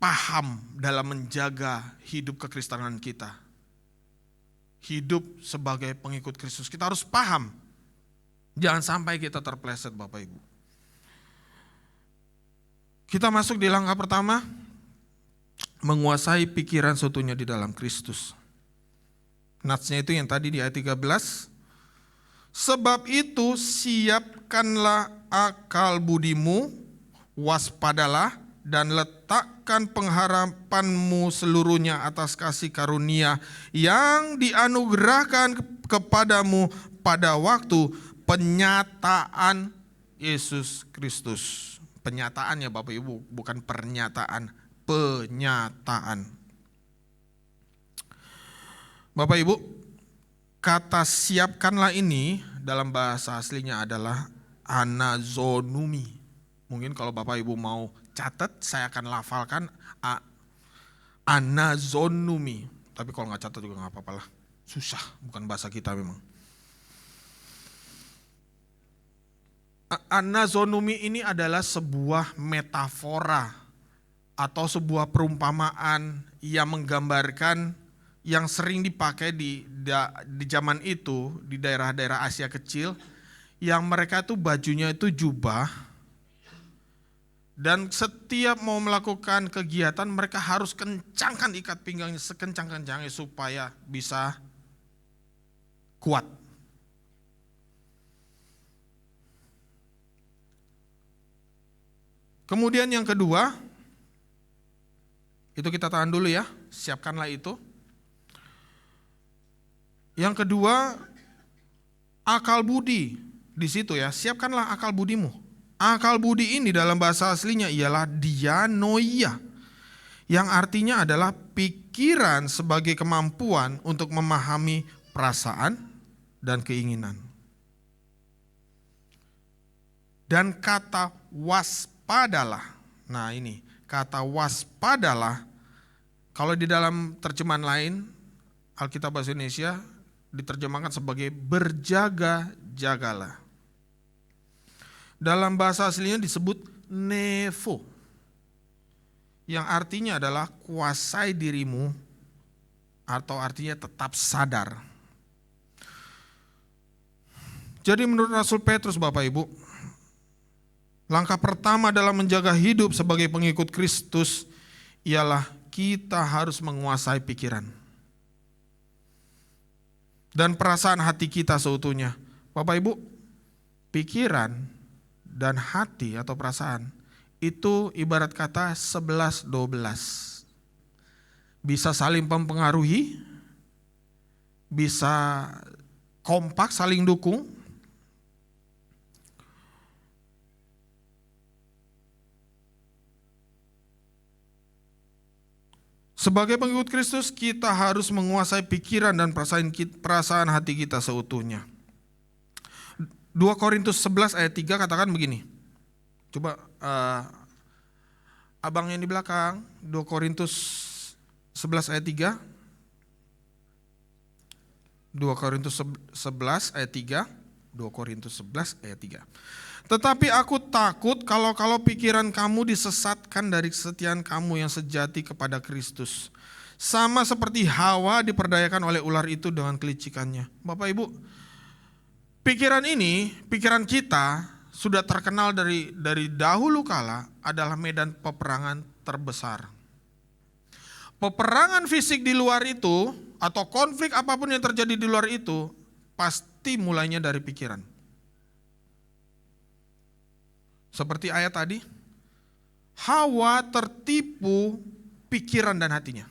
paham dalam menjaga hidup kekristenan kita. Hidup sebagai pengikut Kristus. Kita harus paham. Jangan sampai kita terpleset Bapak Ibu. Kita masuk di langkah pertama, menguasai pikiran seutuhnya di dalam Kristus. Natsnya itu yang tadi di ayat 13. Sebab itu siapkanlah akal budimu, waspadalah dan letakkan pengharapanmu seluruhnya atas kasih karunia yang dianugerahkan kepadamu pada waktu penyataan Yesus Kristus. Penyataan ya Bapak Ibu, bukan pernyataan, penyataan. Bapak Ibu, kata siapkanlah ini dalam bahasa aslinya adalah anazonumi. Mungkin kalau Bapak Ibu mau catat, saya akan lafalkan anazonumi. Tapi kalau nggak catat juga nggak apa-apa lah. Susah, bukan bahasa kita memang. Anazonumi ini adalah sebuah metafora atau sebuah perumpamaan yang menggambarkan yang sering dipakai di zaman itu di daerah-daerah Asia kecil, yang mereka tuh bajunya itu jubah dan setiap mau melakukan kegiatan mereka harus kencangkan ikat pinggangnya sekencang-kencangnya supaya bisa kuat. Kemudian yang kedua, Itu kita tahan dulu ya, siapkanlah itu. Yang kedua, akal budi. Di situ ya, siapkanlah akal budimu. Akal budi ini dalam bahasa aslinya ialah dianoia, yang artinya adalah pikiran sebagai kemampuan untuk memahami perasaan dan keinginan. Dan kata waspadalah, nah ini kata waspadalah, kalau di dalam terjemahan lain, Alkitab Bahasa Indonesia diterjemahkan sebagai berjaga-jagalah. Dalam bahasa aslinya disebut nevo, yang artinya adalah kuasai dirimu, atau artinya tetap sadar. Jadi menurut Rasul Petrus, Bapak Ibu, langkah pertama dalam menjaga hidup sebagai pengikut Kristus ialah kita harus menguasai pikiran dan perasaan hati kita seutuhnya. Bapak Ibu, pikiran dan hati atau perasaan itu ibarat kata 11-12. Bisa saling mempengaruhi, bisa kompak saling dukung. Sebagai pengikut Kristus, kita harus menguasai pikiran dan perasaan hati kita seutuhnya. 2 Korintus 11 ayat 3 katakan begini. Coba abang yang di belakang, 2 Korintus 11 ayat 3. 2 Korintus 11 ayat 3. 2 Korintus 11 ayat 3. Tetapi aku takut kalau pikiran kamu disesatkan dari kesetiaan kamu yang sejati kepada Kristus. Sama seperti Hawa diperdayakan oleh ular itu dengan kelicikannya. Bapak Ibu, pikiran ini, pikiran kita sudah terkenal dari dahulu kala adalah medan peperangan terbesar. Peperangan fisik di luar itu atau konflik apapun yang terjadi di luar itu pasti mulainya dari pikiran. Seperti ayat tadi, Hawa tertipu pikiran dan hatinya.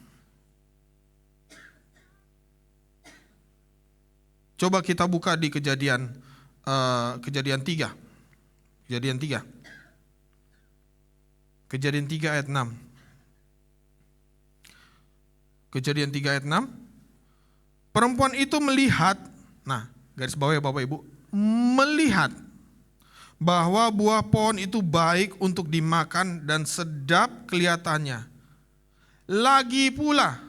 Coba kita buka di Kejadian 3. Kejadian 3. Kejadian 3 ayat 6. Kejadian 3 ayat 6. Perempuan itu melihat, nah garis bawah ya Bapak Ibu, melihat bahwa buah pohon itu baik untuk dimakan dan sedap kelihatannya. Lagi pula,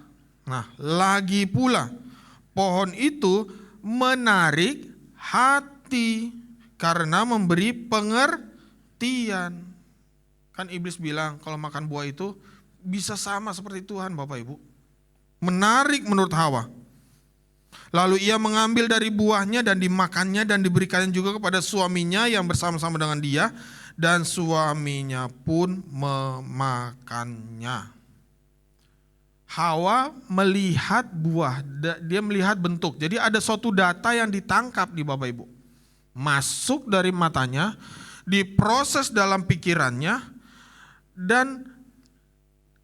pohon itu menarik hati karena memberi pengertian. Kan iblis bilang kalau makan buah itu bisa sama seperti Tuhan, Bapak Ibu. Menarik menurut Hawa. Lalu ia mengambil dari buahnya dan dimakannya dan diberikannya juga kepada suaminya yang bersama-sama dengan dia, dan suaminya pun memakannya. Hawa melihat buah, dia melihat bentuk. Jadi ada suatu data yang ditangkap di Bapak Ibu. Masuk dari matanya, diproses dalam pikirannya, dan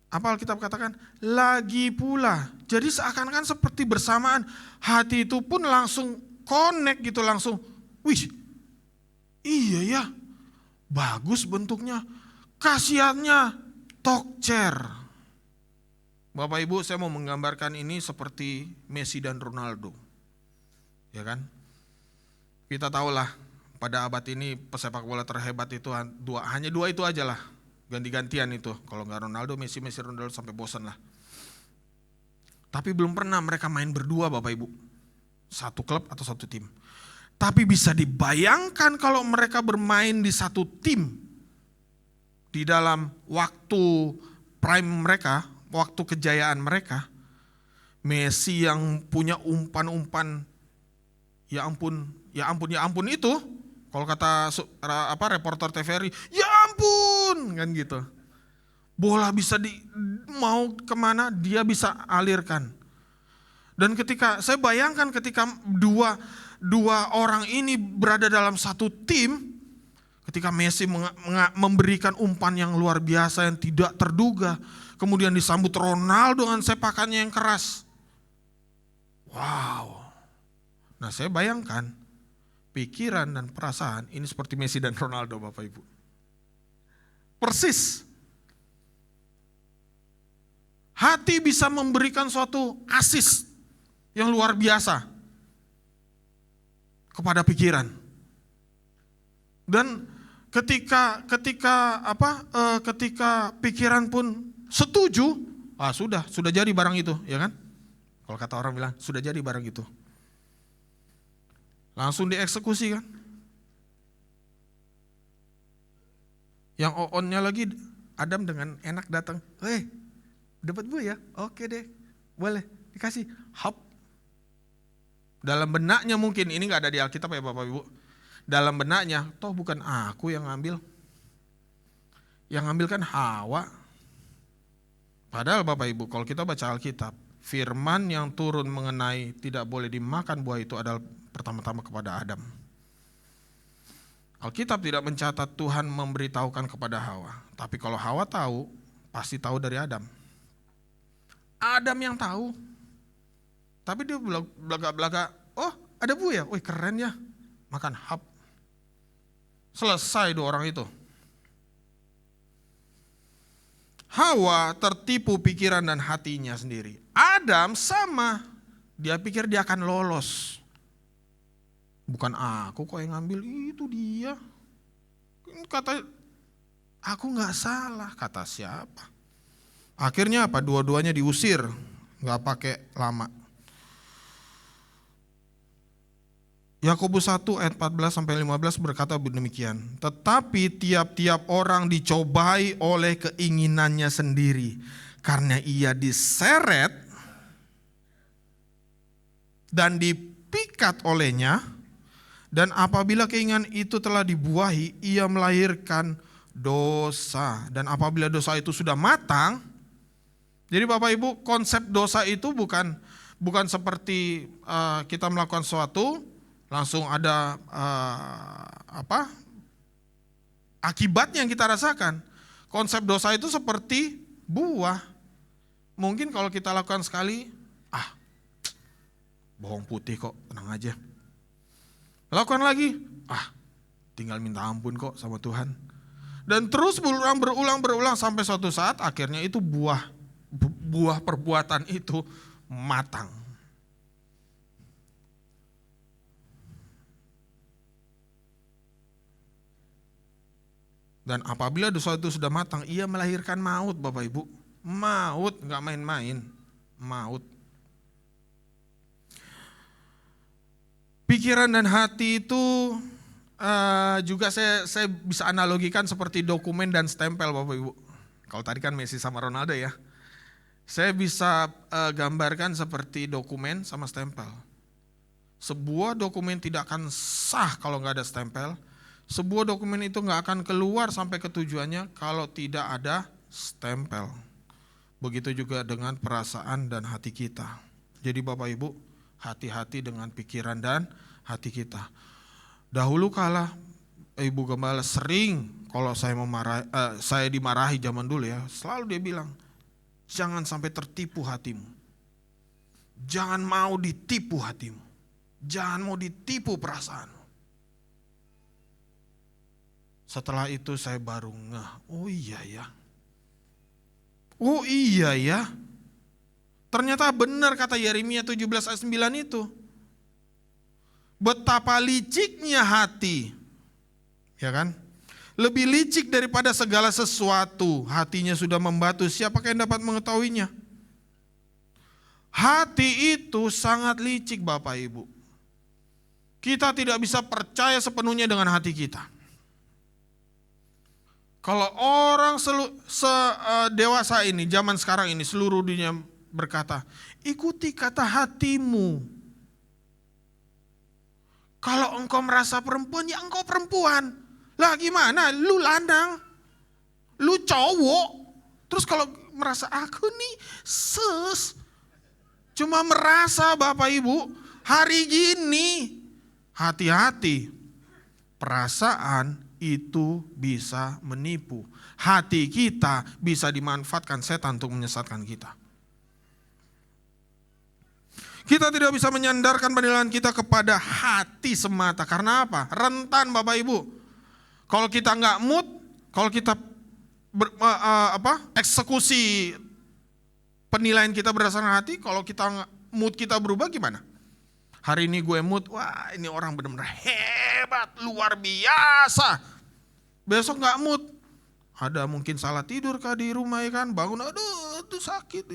apa Alkitab katakan? Lagi pula. Jadi seakan-akan seperti bersamaan, hati itu pun langsung connect gitu, langsung, wih, iya ya, bagus bentuknya, khasiatnya, tokcer. Bapak Ibu, saya mau menggambarkan ini seperti Messi dan Ronaldo. Ya kan? Kita tahulah pada abad ini pesepak bola terhebat itu hanya dua itu aja lah. Ganti-gantian itu, kalau nggak Ronaldo, Messi Ronaldo sampai bosan lah. Tapi belum pernah mereka main berdua Bapak Ibu, satu klub atau satu tim. Tapi bisa dibayangkan kalau mereka bermain di satu tim, di dalam waktu prime mereka, waktu kejayaan mereka. Messi yang punya umpan-umpan, ya ampun itu. Kalau kata reporter TVRI, ya ampun, kan gitu. Bola bisa mau kemana dia bisa alirkan. Dan saya bayangkan ketika dua orang ini berada dalam satu tim, Ketika Messi memberikan umpan yang luar biasa yang tidak terduga. Kemudian disambut Ronaldo dengan sepakannya yang keras. Wow. Nah saya bayangkan pikiran dan perasaan ini seperti Messi dan Ronaldo Bapak Ibu. Persis. Hati bisa memberikan suatu asis yang luar biasa kepada pikiran. Dan ketika pikiran pun setuju, sudah jadi barang itu, ya kan? Kalau kata orang bilang, sudah jadi barang itu. Langsung dieksekusi kan? Yang on-nya lagi Adam dengan enak datang, dapat buah ya? Oke deh, boleh dikasih. Hop. Dalam benaknya mungkin, ini gak ada di Alkitab ya Bapak Ibu. Dalam benaknya, toh bukan aku yang ngambil. Yang ngambil kan Hawa. Padahal Bapak Ibu, kalau kita baca Alkitab, firman yang turun mengenai tidak boleh dimakan buah itu adalah pertama-tama kepada Adam. Alkitab tidak mencatat Tuhan memberitahukan kepada Hawa. Tapi kalau Hawa tahu, pasti tahu dari Adam. Adam yang tahu. Tapi dia belaga-belaga, oh ada buah ya, wih keren ya, makan hap. Selesai dua orang itu. Hawa tertipu pikiran dan hatinya sendiri. Adam sama, dia pikir dia akan lolos. Bukan aku kok yang ngambil, itu dia. Kata, aku gak salah, kata siapa. Akhirnya apa? Dua-duanya diusir, gak pakai lama. Yakobus 1 ayat 14-15 berkata demikian. Tetapi tiap-tiap orang dicobai oleh keinginannya sendiri. Karena ia diseret dan dipikat olehnya. Dan apabila keinginan itu telah dibuahi, ia melahirkan dosa. Dan apabila dosa itu sudah matang. Jadi Bapak Ibu, konsep dosa itu bukan seperti kita melakukan sesuatu langsung ada akibatnya yang kita rasakan. Konsep dosa itu seperti buah. Mungkin kalau kita lakukan sekali, bohong putih kok, tenang aja. Lakukan lagi, tinggal minta ampun kok sama Tuhan. Dan terus berulang sampai suatu saat akhirnya itu buah perbuatan itu matang. Dan apabila dosa itu sudah matang, ia melahirkan maut Bapak Ibu. Maut, gak main-main. Maut. Pikiran dan hati itu juga saya bisa analogikan seperti dokumen dan stempel Bapak Ibu. Kalau tadi kan Messi sama Ronaldo ya. Saya bisa gambarkan seperti dokumen sama stempel. Sebuah dokumen tidak akan sah kalau gak ada stempel. Sebuah dokumen itu gak akan keluar sampai ke tujuannya kalau tidak ada stempel. Begitu juga dengan perasaan dan hati kita. Jadi Bapak Ibu, hati-hati dengan pikiran dan hati kita. Dahulu kala Ibu Gembala sering kalau saya dimarahi zaman dulu ya, selalu dia bilang, jangan sampai tertipu hatimu. Jangan mau ditipu hatimu. Jangan mau ditipu perasaanmu. Setelah itu saya baru ngeh, oh iya ya. Ternyata benar kata Yeremia 17 ayat 9 itu. Betapa liciknya hati. Ya kan? Lebih licik daripada segala sesuatu. Hatinya sudah membatu, siapakah yang dapat mengetahuinya? Hati itu sangat licik Bapak Ibu. Kita tidak bisa percaya sepenuhnya dengan hati kita. Kalau orang dewasa ini, zaman sekarang ini, seluruh dunia berkata, ikuti kata hatimu. Kalau engkau merasa perempuan, ya engkau perempuan. Lah gimana? Lu lanang, lu cowok. Terus kalau merasa aku nih cuma merasa Bapak Ibu, hari gini, hati-hati. Perasaan itu bisa menipu. Hati kita bisa dimanfaatkan setan untuk menyesatkan kita. Kita tidak bisa menyandarkan penilaian kita kepada hati semata. Karena apa? Rentan Bapak Ibu. Kalau kita nggak mood, kalau kita eksekusi penilaian kita berdasarkan hati, kalau kita mood kita berubah gimana? Hari ini gue mood, wah ini orang benar-benar hebat, luar biasa. Besok nggak mood, ada mungkin salah tidur kah di rumah ya kan, bangun aduh itu sakit.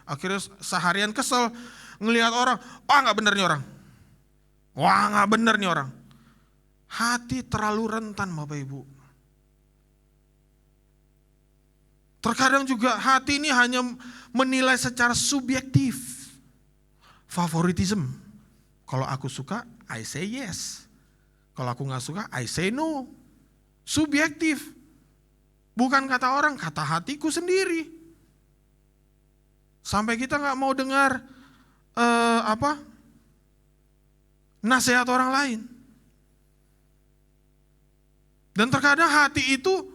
Akhirnya seharian kesel ngelihat orang, wah nggak bener nih orang. Wah nggak bener nih orang. Hati terlalu rentan Bapak Ibu. Terkadang juga hati ini hanya menilai secara subjektif. Favoritism. Kalau aku suka, I say yes. Kalau aku nggak suka, I say no. Subjektif. Bukan kata orang, kata hatiku sendiri. Sampai kita nggak mau dengar nasihat orang lain. Dan terkadang hati itu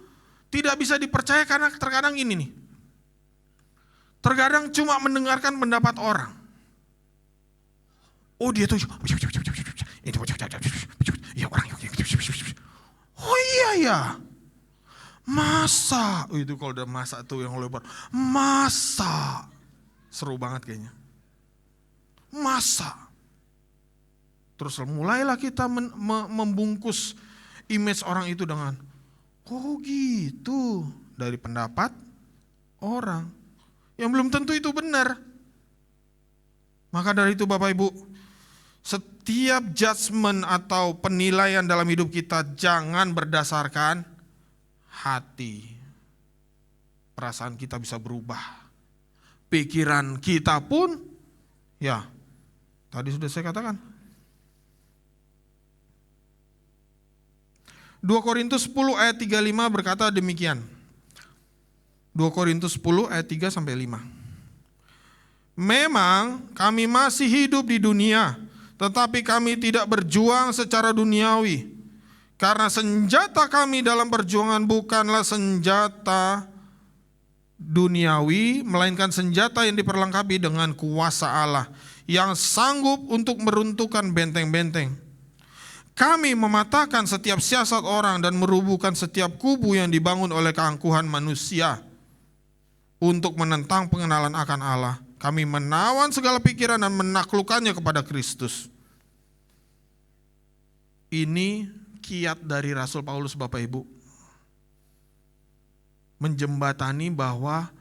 tidak bisa dipercaya karena terkadang ini nih. Terkadang cuma mendengarkan pendapat orang. Oh dia tuh, ya orang, oh iya ya, masa, itu kalau udah masa tuh yang lebar, masa, seru banget kayaknya, masa. Terus mulailah kita membungkus image orang itu dengan, oh gitu, dari pendapat orang, yang belum tentu itu benar. Maka dari itu Bapak Ibu, setiap judgement atau penilaian dalam hidup kita jangan berdasarkan hati. Perasaan kita bisa berubah. Pikiran kita pun, ya tadi sudah saya katakan. 2 Korintus 10 ayat 35 berkata demikian. 2 Korintus 10 ayat 3 sampai 5. Memang kami masih hidup di dunia, tetapi kami tidak berjuang secara duniawi. Karena senjata kami dalam perjuangan bukanlah senjata duniawi, melainkan senjata yang diperlengkapi dengan kuasa Allah, yang sanggup untuk meruntuhkan benteng-benteng. Kami mematahkan setiap siasat orang dan merubuhkan setiap kubu yang dibangun oleh keangkuhan manusia untuk menentang pengenalan akan Allah. Kami menawan segala pikiran dan menaklukkannya kepada Kristus. Ini kiat dari Rasul Paulus Bapak Ibu. Menjembatani bahwa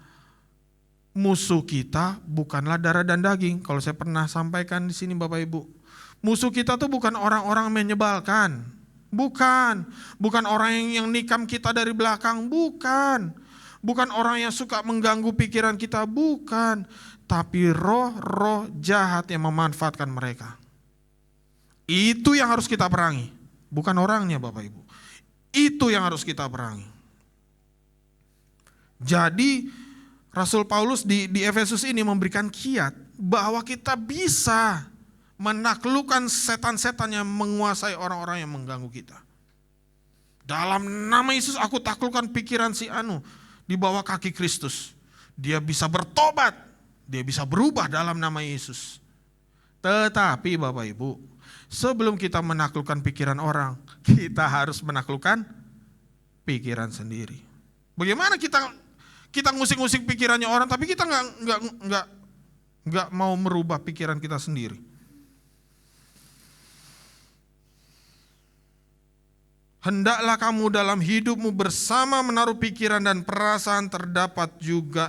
musuh kita bukanlah darah dan daging. Kalau saya pernah sampaikan di sini Bapak Ibu. Musuh kita tuh bukan orang-orang menyebalkan. Bukan orang yang nikam kita dari belakang. Bukan orang yang suka mengganggu pikiran kita. Bukan. Tapi roh-roh jahat yang memanfaatkan mereka. Itu yang harus kita perangi. Bukan orangnya Bapak Ibu. Itu yang harus kita perangi. Jadi Rasul Paulus di Efesus ini memberikan kiat bahwa kita bisa menaklukkan setan-setan yang menguasai orang-orang yang mengganggu kita. Dalam nama Yesus aku taklukkan pikiran si Anu di bawah kaki Kristus. Dia bisa bertobat, dia bisa berubah dalam nama Yesus. Tetapi Bapak Ibu, sebelum kita menaklukkan pikiran orang, kita harus menaklukkan pikiran sendiri. Bagaimana kita ngusik-ngusik pikirannya orang, tapi kita nggak mau merubah pikiran kita sendiri. Hendaklah kamu dalam hidupmu bersama menaruh pikiran dan perasaan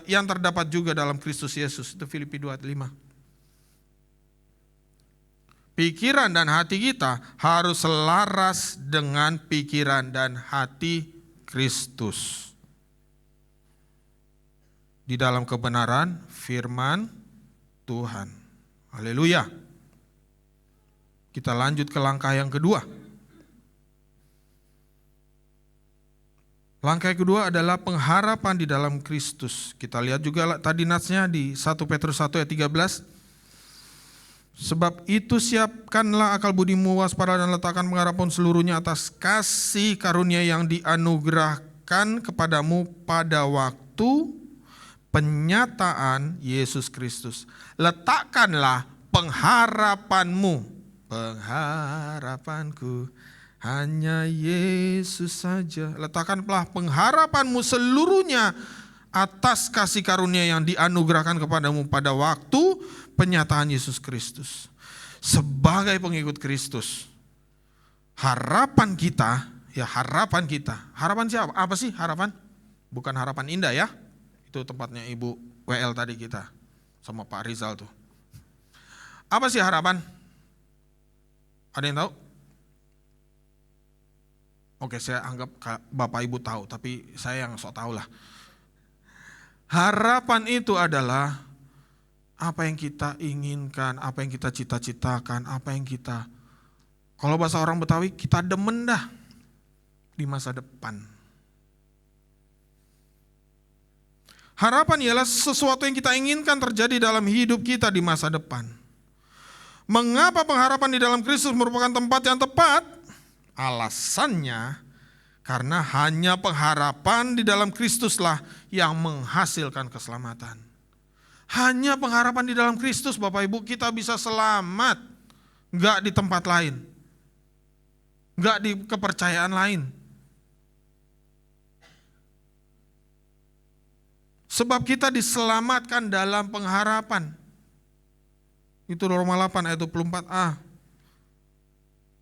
yang terdapat juga dalam Kristus Yesus. Itu Filipi 2:5. Pikiran dan hati kita harus selaras dengan pikiran dan hati Kristus. Di dalam kebenaran firman Tuhan. Haleluya. Kita lanjut ke langkah yang kedua. Langkah kedua adalah pengharapan di dalam Kristus. Kita lihat juga tadi natsnya di 1 Petrus 1 ayat 13. Sebab itu siapkanlah akal budimu, waspada dan letakkan pengharapan seluruhnya atas kasih karunia yang dianugerahkan kepadamu pada waktu penyataan Yesus Kristus. Letakkanlah pengharapanmu, pengharapanku hanya Yesus saja. Letakkanlah pengharapanmu seluruhnya atas kasih karunia yang dianugerahkan kepadamu pada waktu penyataan Yesus Kristus. Sebagai pengikut Kristus, harapan kita, harapan siapa? Apa sih harapan? Bukan harapan indah ya. Itu tempatnya Ibu WL tadi kita sama Pak Rizal tuh. Apa sih harapan? Ada yang tahu? Oke, saya anggap Bapak Ibu tahu, tapi saya yang sok tahu lah. Harapan itu adalah apa yang kita inginkan, apa yang kita cita-citakan, apa yang kita, kalau bahasa orang Betawi, kita demen dah di masa depan. Harapan ialah sesuatu yang kita inginkan terjadi dalam hidup kita di masa depan. Mengapa pengharapan di dalam Kristus merupakan tempat yang tepat? Alasannya karena hanya pengharapan di dalam Kristuslah yang menghasilkan keselamatan. Hanya pengharapan di dalam Kristus, Bapak Ibu, kita bisa selamat. Enggak di tempat lain. Enggak di kepercayaan lain. Sebab kita diselamatkan dalam pengharapan. Itu Roma 8 ayat 24a.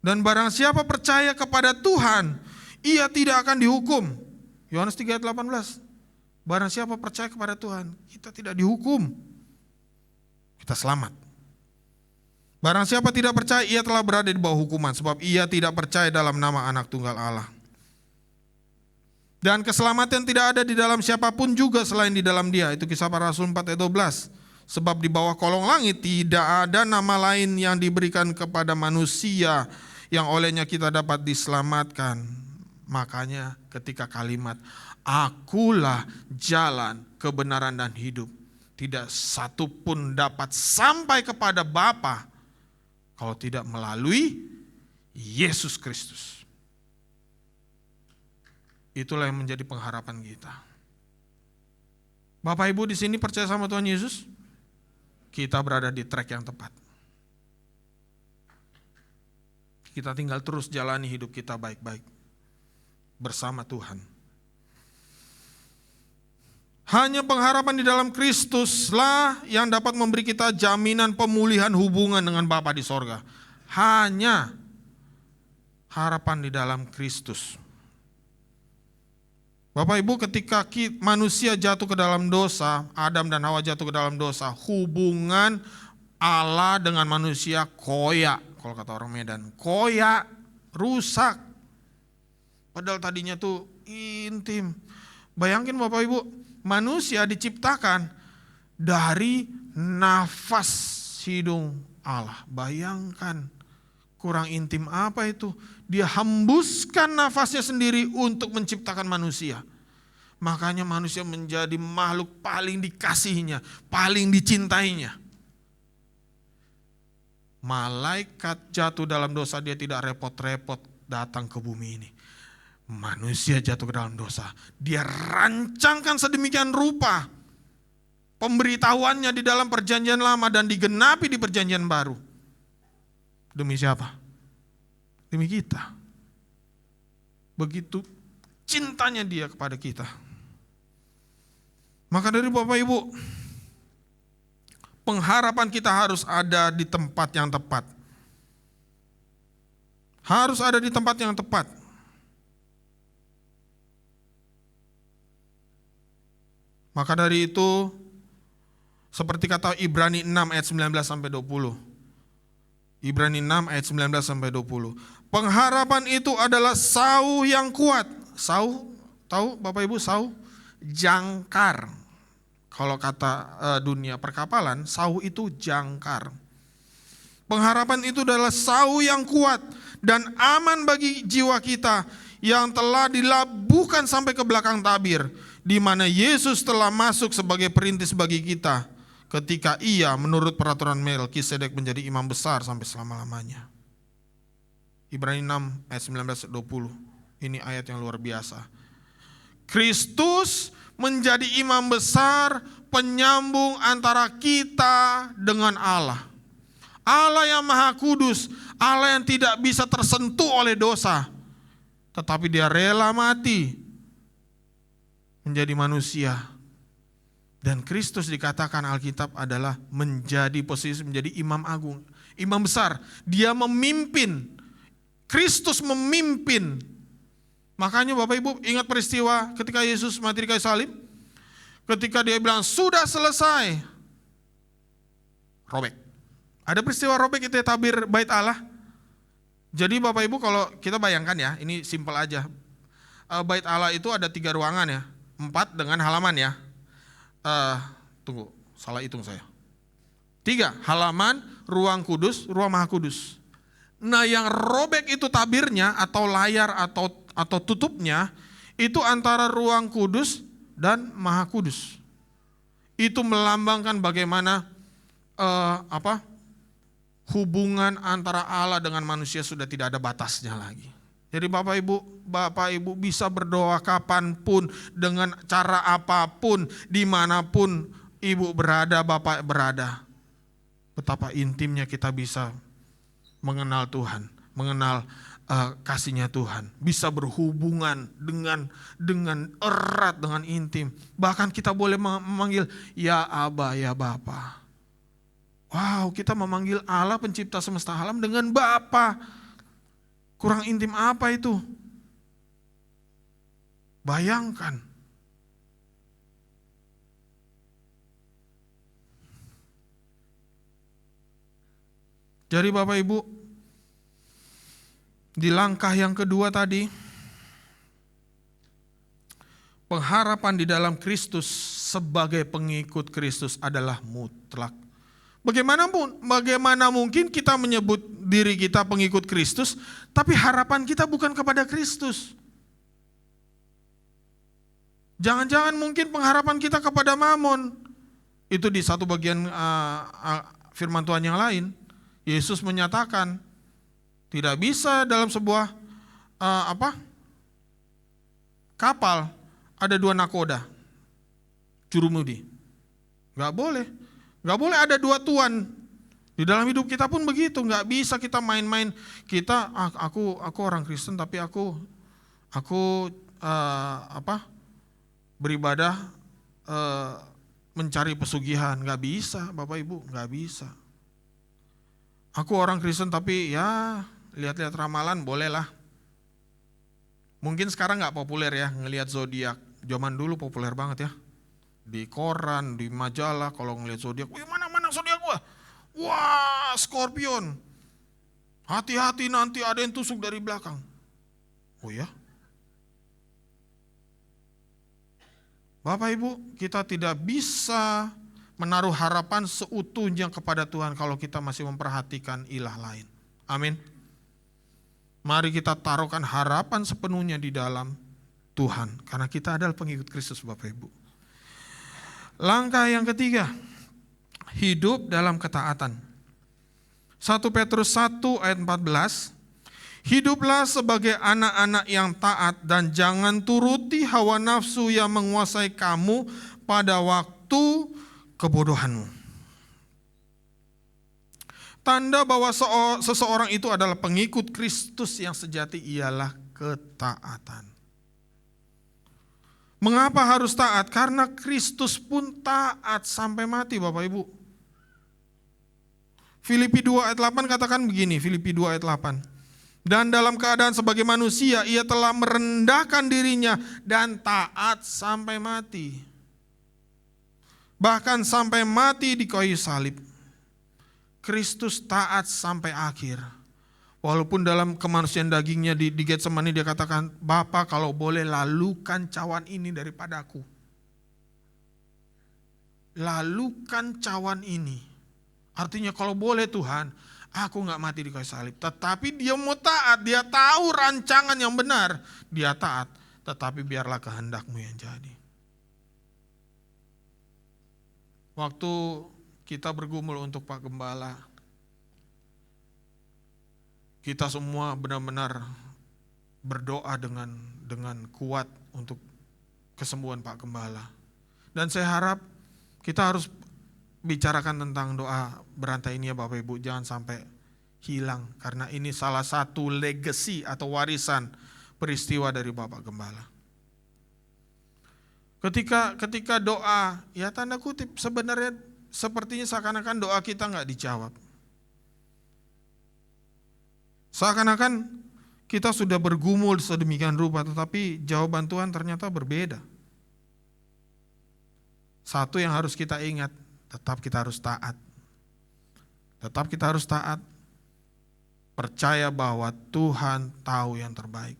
Dan barang siapa percaya kepada Tuhan, ia tidak akan dihukum. Yohanes 3 ayat 18. Barang siapa percaya kepada Tuhan, kita tidak dihukum. Kita selamat. Barang siapa tidak percaya, ia telah berada di bawah hukuman, sebab ia tidak percaya dalam nama Anak Tunggal Allah. Dan keselamatan tidak ada di dalam siapapun juga selain di dalam Dia. Itu Kisah Para Rasul 4 ayat 12. Sebab di bawah kolong langit tidak ada nama lain yang diberikan kepada manusia yang olehnya kita dapat diselamatkan. Makanya ketika kalimat Akulah jalan, kebenaran dan hidup, tidak satu pun dapat sampai kepada Bapa kalau tidak melalui Yesus Kristus. Itulah yang menjadi pengharapan kita. Bapak Ibu di sini percaya sama Tuhan Yesus? Kita berada di track yang tepat. Kita tinggal terus jalani hidup kita baik-baik bersama Tuhan. Hanya pengharapan di dalam Kristuslah yang dapat memberi kita jaminan pemulihan hubungan dengan Bapa di sorga. Hanya harapan di dalam Kristus. Bapak Ibu, ketika manusia jatuh ke dalam dosa, Adam dan Hawa jatuh ke dalam dosa, hubungan Allah dengan manusia koyak, kalau kata orang Medan, koyak, rusak. Padahal tadinya tuh intim. Bayangin Bapak Ibu, manusia diciptakan dari nafas hidung Allah. Bayangkan, kurang intim apa itu? Dia hembuskan nafasnya sendiri untuk menciptakan manusia. Makanya manusia menjadi makhluk paling dikasihinya, paling dicintainya. Malaikat jatuh dalam dosa, dia tidak repot-repot datang ke bumi ini. Manusia jatuh ke dalam dosa, dia rancangkan sedemikian rupa pemberitahuannya di dalam perjanjian lama dan digenapi di perjanjian baru. Demi siapa? Demi kita. Begitu cintanya dia kepada kita. Maka dari Bapak Ibu, pengharapan kita harus ada di tempat yang tepat. Harus ada di tempat yang tepat. Maka dari itu, seperti kata Ibrani 6 ayat 19 sampai 20. Ibrani 6 ayat 19 sampai 20. Pengharapan itu adalah sauh yang kuat. Sauh, tahu Bapak Ibu sauh? Jangkar. Kalau kata dunia perkapalan, sauh itu jangkar. Pengharapan itu adalah sauh yang kuat dan aman bagi jiwa kita yang telah dilabuhkan sampai ke belakang tabir, di mana Yesus telah masuk sebagai perintis bagi kita ketika ia menurut peraturan Melkisedek menjadi imam besar sampai selama-lamanya. Ibrani 6 ayat 19-20. Ini ayat yang luar biasa. Kristus menjadi imam besar, penyambung antara kita dengan Allah. Allah yang maha kudus, Allah yang tidak bisa tersentuh oleh dosa. Tetapi dia rela mati menjadi manusia. Dan Kristus dikatakan Alkitab adalah menjadi posisi menjadi imam agung, imam besar. Dia memimpin, Kristus memimpin. Makanya Bapak Ibu ingat peristiwa ketika Yesus mati di kayu salib. Ketika dia bilang sudah selesai, robek. Ada peristiwa robek itu ya, tabir bait Allah. Jadi Bapak Ibu kalau kita bayangkan ya, ini simpel aja. Bait Allah itu ada 3 ruangan ya, 4 dengan halaman ya. Tunggu, salah hitung saya. 3, halaman, ruang kudus, ruang maha kudus. Nah yang robek itu tabirnya atau layar atau tutupnya, itu antara ruang kudus dan maha kudus. Itu melambangkan bagaimana hubungan antara Allah dengan manusia sudah tidak ada batasnya lagi. Jadi Bapak Ibu bisa berdoa kapanpun, dengan cara apapun, dimanapun Ibu berada, Bapak berada. Betapa intimnya kita bisa mengenal Tuhan, mengenal kasihnya Tuhan, bisa berhubungan dengan erat, dengan intim. Bahkan kita boleh memanggil ya Aba, ya Bapa. Wow, kita memanggil Allah pencipta semesta alam dengan Bapa. Kurang intim apa itu? Bayangkan. Jadi Bapak Ibu, di langkah yang kedua tadi, pengharapan di dalam Kristus sebagai pengikut Kristus adalah mutlak. Bagaimana mungkin kita menyebut diri kita pengikut Kristus, tapi harapan kita bukan kepada Kristus. Jangan-jangan mungkin pengharapan kita kepada Mamon. Itu di satu bagian firman Tuhan yang lain. Yesus menyatakan, tidak bisa dalam sebuah kapal ada 2 nakoda, jurumudi. Gak boleh ada 2 tuan. Di dalam hidup kita pun begitu, gak bisa kita main-main. Kita, aku orang Kristen tapi aku beribadah mencari pesugihan. Gak bisa Bapak Ibu, gak bisa. Aku orang Kristen tapi ya lihat-lihat ramalan bolehlah. Mungkin sekarang gak populer ya ngelihat zodiak. Zaman dulu populer banget ya. Di koran, di majalah kalau ngelihat zodiak, wih mana zodiak gua? Wah, Scorpion. Hati-hati nanti ada yang tusuk dari belakang. Oh ya? Bapak Ibu, kita tidak bisa menaruh harapan seutuhnya kepada Tuhan kalau kita masih memperhatikan ilah lain. Amin. Mari kita taruhkan harapan sepenuhnya di dalam Tuhan, karena kita adalah pengikut Kristus Bapak Ibu. Langkah yang ketiga, hidup dalam ketaatan. 1 Petrus 1 ayat 14, hiduplah sebagai anak-anak yang taat dan jangan turuti hawa nafsu yang menguasai kamu pada waktu kebodohanmu. Tanda bahwa seseorang itu adalah pengikut Kristus yang sejati ialah ketaatan. Mengapa harus taat? Karena Kristus pun taat sampai mati Bapak Ibu. Filipi 2 ayat 8 katakan begini, Filipi 2 ayat 8. Dan dalam keadaan sebagai manusia ia telah merendahkan dirinya dan taat sampai mati. Bahkan sampai mati di kayu salib. Kristus taat sampai akhir. Walaupun dalam kemanusiaan dagingnya di Getsemani dia katakan, Bapa kalau boleh lalukan cawan ini daripadaku. Lalukan cawan ini. Artinya kalau boleh Tuhan, aku gak mati di kayu salib. Tetapi dia mau taat, dia tahu rancangan yang benar. Dia taat, tetapi biarlah kehendakmu yang jadi. Waktu kita bergumul untuk Pak Gembala. Kita semua benar-benar berdoa dengan kuat untuk kesembuhan Pak Gembala. Dan saya harap kita harus bicarakan tentang doa berantai ini ya Bapak Ibu, jangan sampai hilang, karena ini salah satu legacy atau warisan peristiwa dari Bapak Gembala. Ketika doa, ya tanda kutip sebenarnya sepertinya seakan-akan doa kita nggak dijawab. Seakan-akan kita sudah bergumul sedemikian rupa, tetapi jawaban Tuhan ternyata berbeda. Satu yang harus kita ingat, tetap kita harus taat. Tetap kita harus taat. Percaya bahwa Tuhan tahu yang terbaik.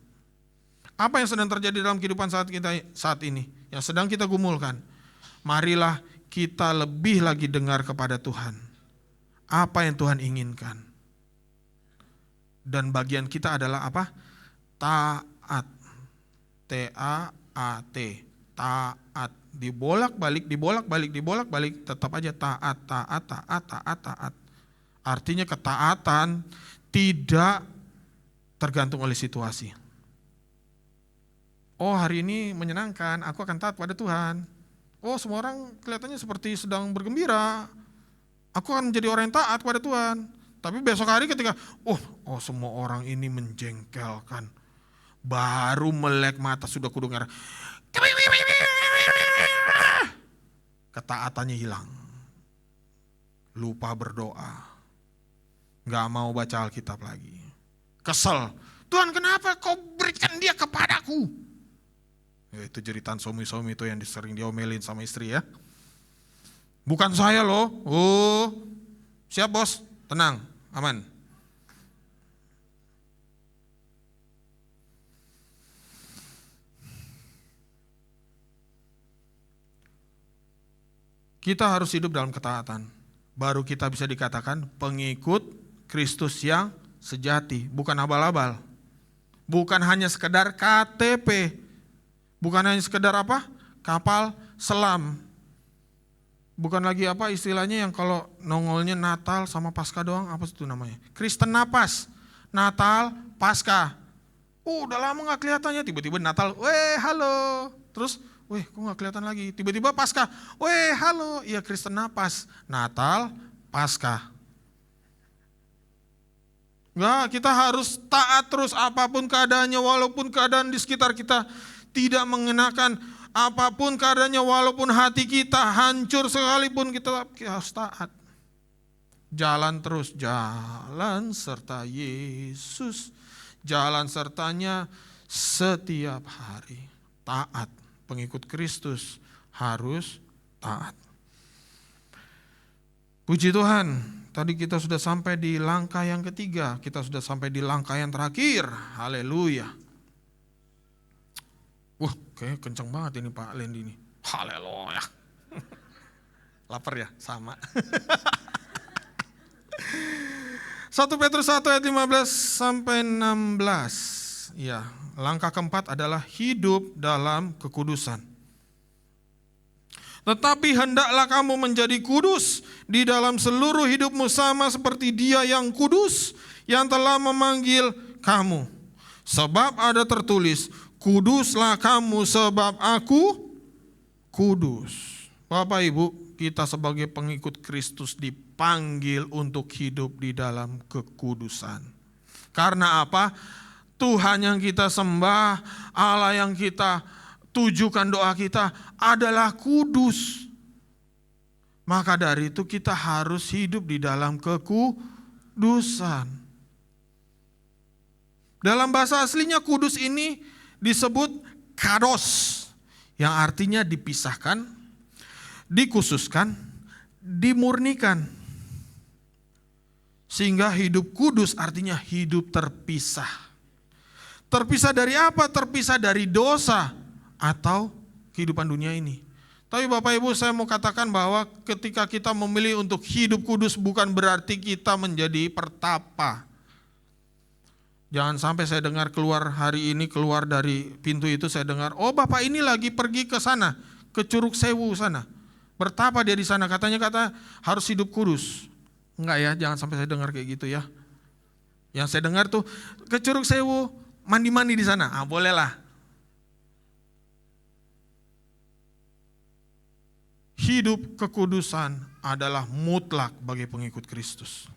Apa yang sedang terjadi dalam kehidupan kita saat ini, yang sedang kita gumulkan, marilah kita lebih lagi dengar kepada Tuhan. Apa yang Tuhan inginkan. Dan bagian kita adalah apa? Taat. T-A-A-T. Taat. Dibolak-balik, tetap aja taat. Artinya ketaatan tidak tergantung oleh situasi. Oh, hari ini menyenangkan, aku akan taat pada Tuhan. Oh, semua orang kelihatannya seperti sedang bergembira. Aku akan menjadi orang yang taat pada Tuhan. Tapi besok hari ketika, semua orang ini menjengkelkan. Baru melek mata sudah kudu ngarah. Ketaatannya hilang. Lupa berdoa. Gak mau baca Alkitab lagi. Kesel. Tuhan, kenapa kau berikan dia kepadaku? Ya, itu jeritan suami-suami itu yang sering diomelin sama istri ya. Bukan saya loh. Oh, siap bos, tenang, aman. Kita harus hidup dalam ketaatan. Baru kita bisa dikatakan pengikut Kristus yang sejati. Bukan abal-abal. Bukan hanya sekedar KTP. Bukan hanya sekedar apa? Kapal selam. Bukan lagi apa istilahnya yang kalau nongolnya Natal sama Paskah doang. Apa itu namanya? Kristen napas. Natal, Paskah. Udah lama gak kelihatannya. Tiba-tiba Natal, halo. Terus, kok gak kelihatan lagi. Tiba-tiba Paskah, halo. Iya Kristen napas. Natal, Paskah. Enggak, kita harus taat terus apapun keadaannya, walaupun keadaan di sekitar kita tidak mengenakan, apapun keadaannya, walaupun hati kita hancur sekalipun, kita harus taat. Jalan terus, jalan serta Yesus, jalan sertanya setiap hari. Taat, pengikut Kristus harus taat. Puji Tuhan, tadi kita sudah sampai di langkah yang ketiga, kita sudah sampai di langkah yang terakhir. Haleluya. Kayaknya kenceng banget ini Pak Lendi ini. Haleluya. Lapar ya? Sama. 1 Petrus 1 ayat 15 sampai 16. Ya, langkah keempat adalah hidup dalam kekudusan. Tetapi hendaklah kamu menjadi kudus di dalam seluruh hidupmu sama seperti Dia yang kudus yang telah memanggil kamu. Sebab ada tertulis, kuduslah kamu sebab aku kudus. Bapak Ibu, kita sebagai pengikut Kristus dipanggil untuk hidup di dalam kekudusan. Karena apa? Tuhan yang kita sembah, Allah yang kita tujukan doa kita adalah kudus. Maka dari itu kita harus hidup di dalam kekudusan. Dalam bahasa aslinya kudus ini disebut kados, yang artinya dipisahkan, dikhususkan, dimurnikan. Sehingga hidup kudus artinya hidup terpisah. Terpisah dari apa? Terpisah dari dosa atau kehidupan dunia ini. Tapi Bapak Ibu, saya mau katakan bahwa ketika kita memilih untuk hidup kudus bukan berarti kita menjadi pertapa. Jangan sampai saya dengar keluar hari ini, keluar dari pintu itu saya dengar, Bapak ini lagi pergi ke sana, ke Curug Sewu sana. Bertapa dia di sana, kata harus hidup kudus. Enggak ya, jangan sampai saya dengar kayak gitu ya. Yang saya dengar tuh ke Curug Sewu, mandi-mandi di sana. Bolehlah. Hidup kekudusan adalah mutlak bagi pengikut Kristus.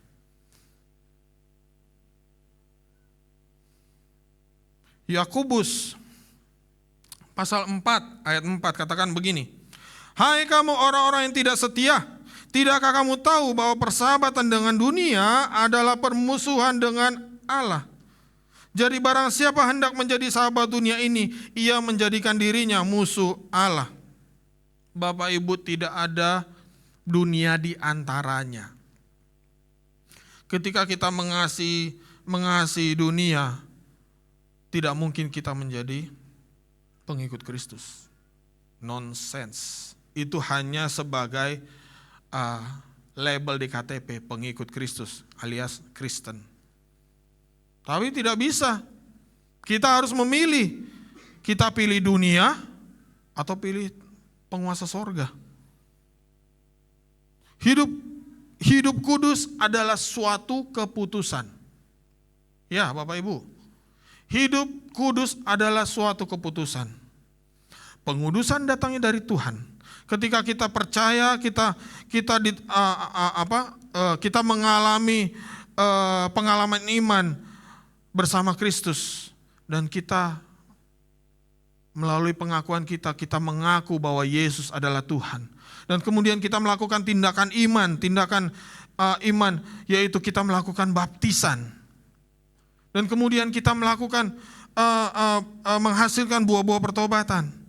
Yakobus pasal 4 ayat 4 katakan begini. Hai kamu orang-orang yang tidak setia, tidakkah kamu tahu bahwa persahabatan dengan dunia adalah permusuhan dengan Allah? Jadi barang siapa hendak menjadi sahabat dunia ini, ia menjadikan dirinya musuh Allah. Bapak Ibu, tidak ada dunia di antaranya. Ketika kita mengasihi dunia, tidak mungkin kita menjadi pengikut Kristus. Nonsense. Itu hanya sebagai label di KTP, pengikut Kristus alias Kristen. Tapi tidak bisa. Kita harus memilih. Kita pilih dunia atau pilih penguasa sorga. Hidup kudus adalah suatu keputusan. Ya Bapak Ibu, hidup kudus adalah suatu keputusan. Pengudusan datangnya dari Tuhan. Ketika kita percaya, kita mengalami pengalaman iman bersama Kristus, dan kita melalui pengakuan kita mengaku bahwa Yesus adalah Tuhan. Dan kemudian kita melakukan tindakan iman, yaitu kita melakukan baptisan. Dan kemudian kita melakukan menghasilkan buah-buah pertobatan.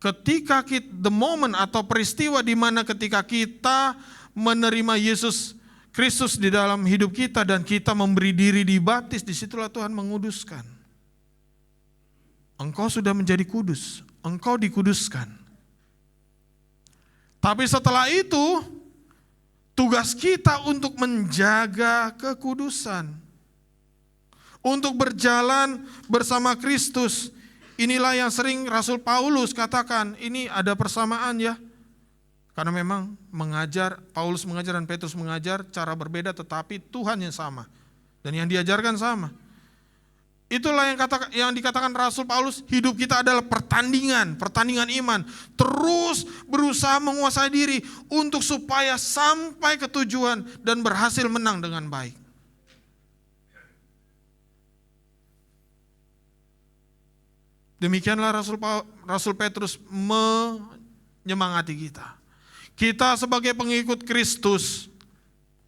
Ketika the moment atau peristiwa di mana ketika kita menerima Yesus Kristus di dalam hidup kita dan kita memberi diri dibaptis, disitulah Tuhan menguduskan. Engkau sudah menjadi kudus, engkau dikuduskan. Tapi setelah itu, tugas kita untuk menjaga kekudusan. Untuk berjalan bersama Kristus. Inilah yang sering Rasul Paulus katakan, ini ada persamaan ya. Karena memang Paulus mengajar dan Petrus mengajar cara berbeda, tetapi Tuhan yang sama. Dan yang diajarkan sama. Itulah yang dikatakan Rasul Paulus, hidup kita adalah pertandingan iman. Terus berusaha menguasai diri untuk supaya sampai ke tujuan dan berhasil menang dengan baik. Demikianlah Rasul Petrus menyemangati kita. Kita sebagai pengikut Kristus,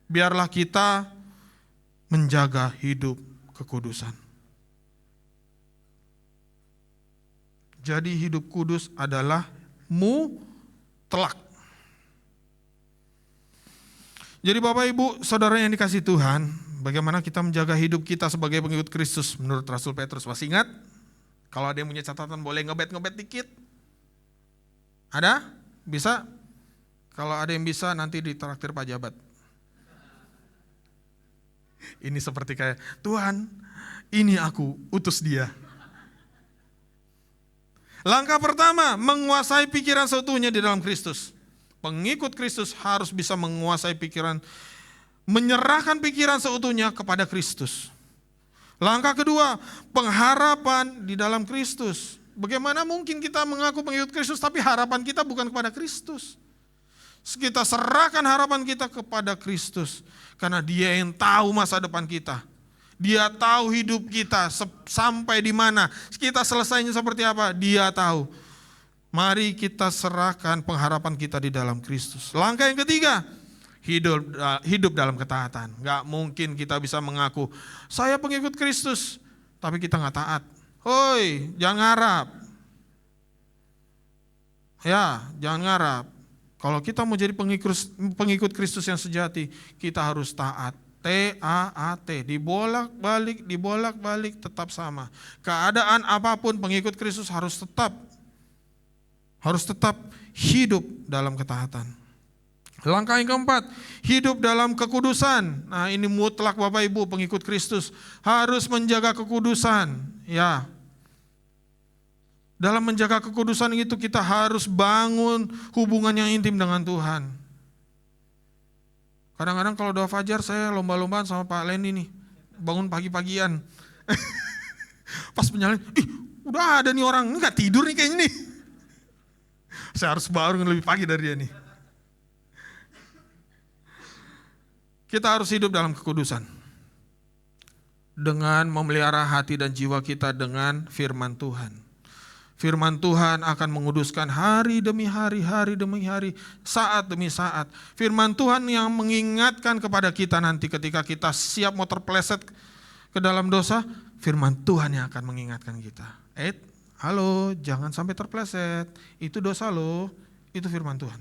biarlah kita menjaga hidup kekudusan. Jadi hidup kudus adalah mutlak. Jadi Bapak Ibu, saudara yang dikasihi Tuhan, bagaimana kita menjaga hidup kita sebagai pengikut Kristus menurut Rasul Petrus? Masih ingat? Kalau ada yang punya catatan boleh ngebet dikit. Ada? Bisa? Kalau ada yang bisa nanti ditraktir Pak Jabat. Ini seperti kayak, Tuhan, ini aku utus dia. Langkah pertama, menguasai pikiran seutuhnya di dalam Kristus. Pengikut Kristus harus bisa menguasai pikiran, menyerahkan pikiran seutuhnya kepada Kristus. Langkah kedua, pengharapan di dalam Kristus. Bagaimana mungkin kita mengaku pengikut Kristus tapi harapan kita bukan kepada Kristus? Kita serahkan harapan kita kepada Kristus. Karena Dia yang tahu masa depan kita. Dia tahu hidup kita sampai di mana. Kita selesainya seperti apa, Dia tahu. Mari kita serahkan pengharapan kita di dalam Kristus. Langkah yang ketiga, hidup dalam ketaatan. Gak mungkin kita bisa mengaku, saya pengikut Kristus, tapi kita gak taat. Hoi, jangan ngarap. Ya, jangan ngarap. Kalau kita mau jadi pengikut Kristus yang sejati, kita harus taat. T-A-A-T, dibolak-balik tetap sama. Keadaan apapun pengikut Kristus harus tetap hidup dalam ketaatan. Langkah yang keempat, hidup dalam kekudusan. Nah, ini mutlak Bapak Ibu, pengikut Kristus harus menjaga kekudusan. Ya. Dalam menjaga kekudusan itu kita harus bangun hubungan yang intim dengan Tuhan. Kadang-kadang kalau doa fajar saya lomba-lombaan sama Pak Lendi nih. Bangun pagi-pagian. Pas penyalain, udah ada nih orang, nggak tidur nih kayaknya nih. Saya harus bangun lebih pagi dari dia nih. Kita harus hidup dalam kekudusan. Dengan memelihara hati dan jiwa kita dengan firman Tuhan. Firman Tuhan akan menguduskan hari demi hari, hari demi hari, saat demi saat. Firman Tuhan yang mengingatkan kepada kita nanti ketika kita siap mau terpeleset ke dalam dosa, firman Tuhan yang akan mengingatkan kita. Halo, jangan sampai terpeleset, itu dosa lo, itu firman Tuhan.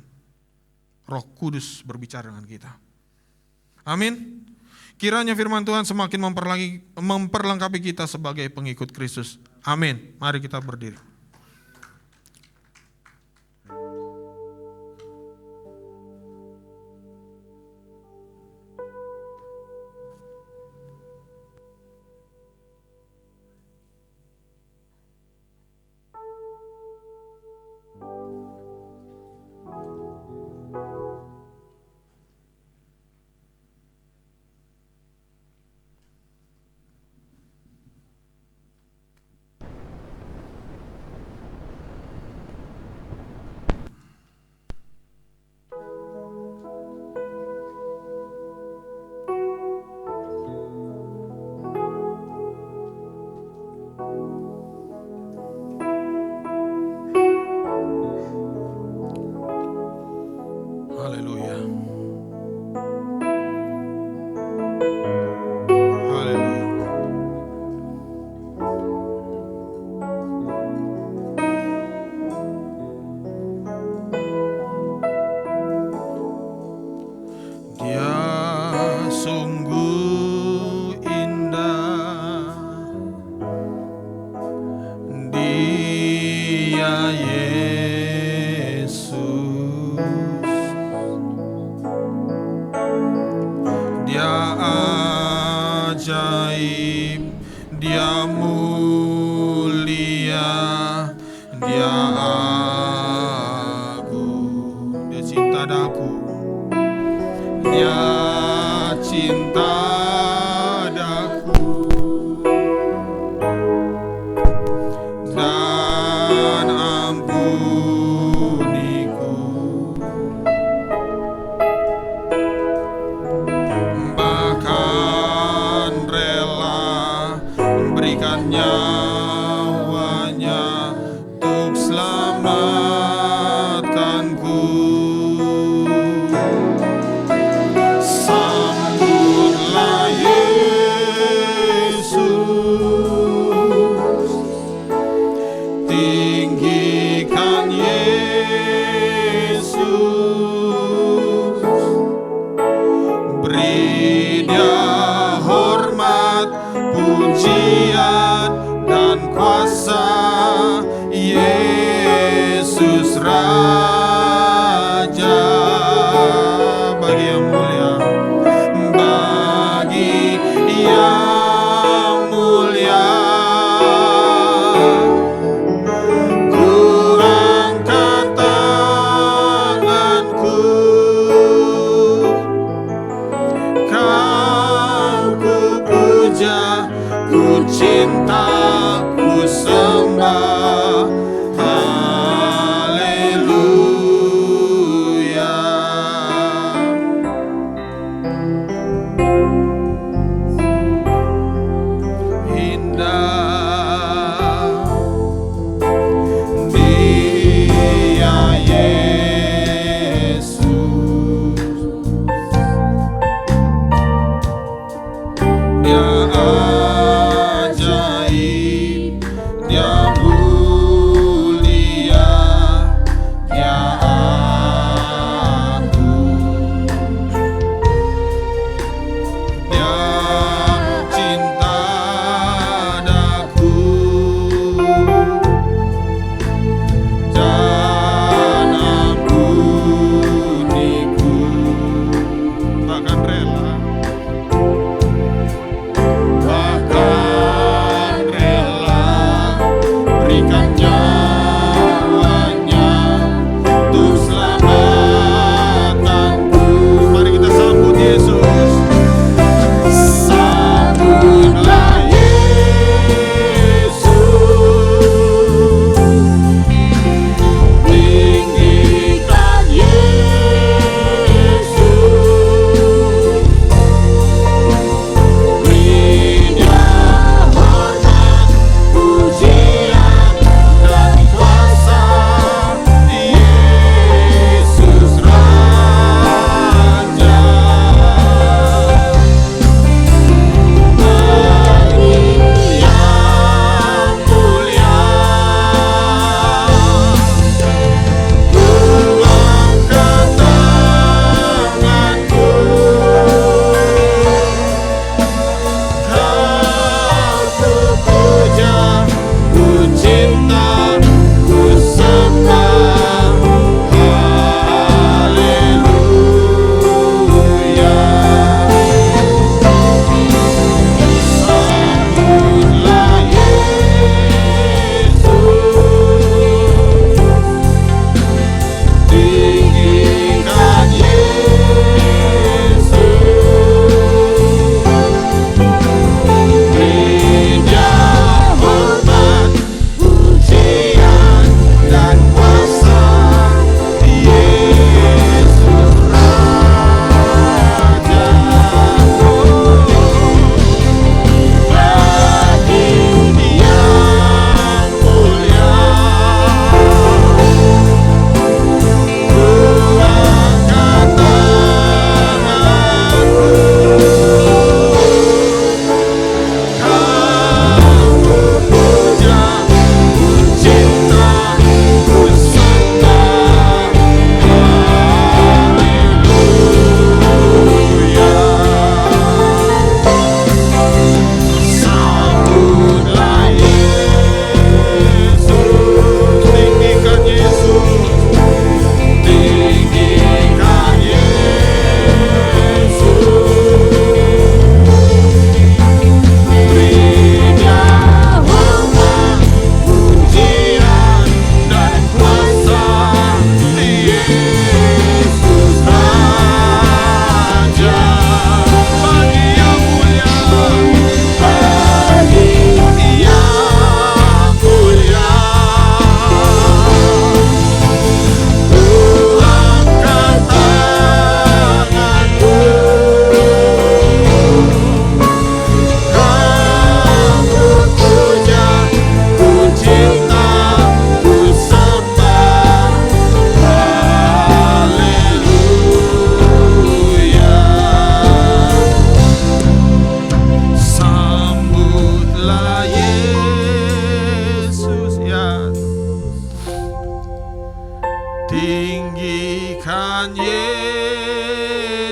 Roh Kudus berbicara dengan kita. Amin. Kiranya firman Tuhan semakin memperlengkapi kita sebagai pengikut Kristus. Amin. Mari kita berdiri. Haleluya. Haleluya. Dia sungguh indah, Dia Yesus. Dia ajaib, Dia mulia, Dia agung, Dia cinta daku, Dia cinta daku, dan ampuniku. Bahkan rela berikan nyawanya untuk selamatkanku. Sambutlah Yesus, tinggikan Yesus, beri Dia hormat, pujian dan kuasa. Yesus Raja, bagi yang mulia, bagi yang mulia, ku angkat tanganku, Kau ku puja, ku cinta, ku sembah. Haleluya. Indah Dia Yesus, Dia ajaib, Dia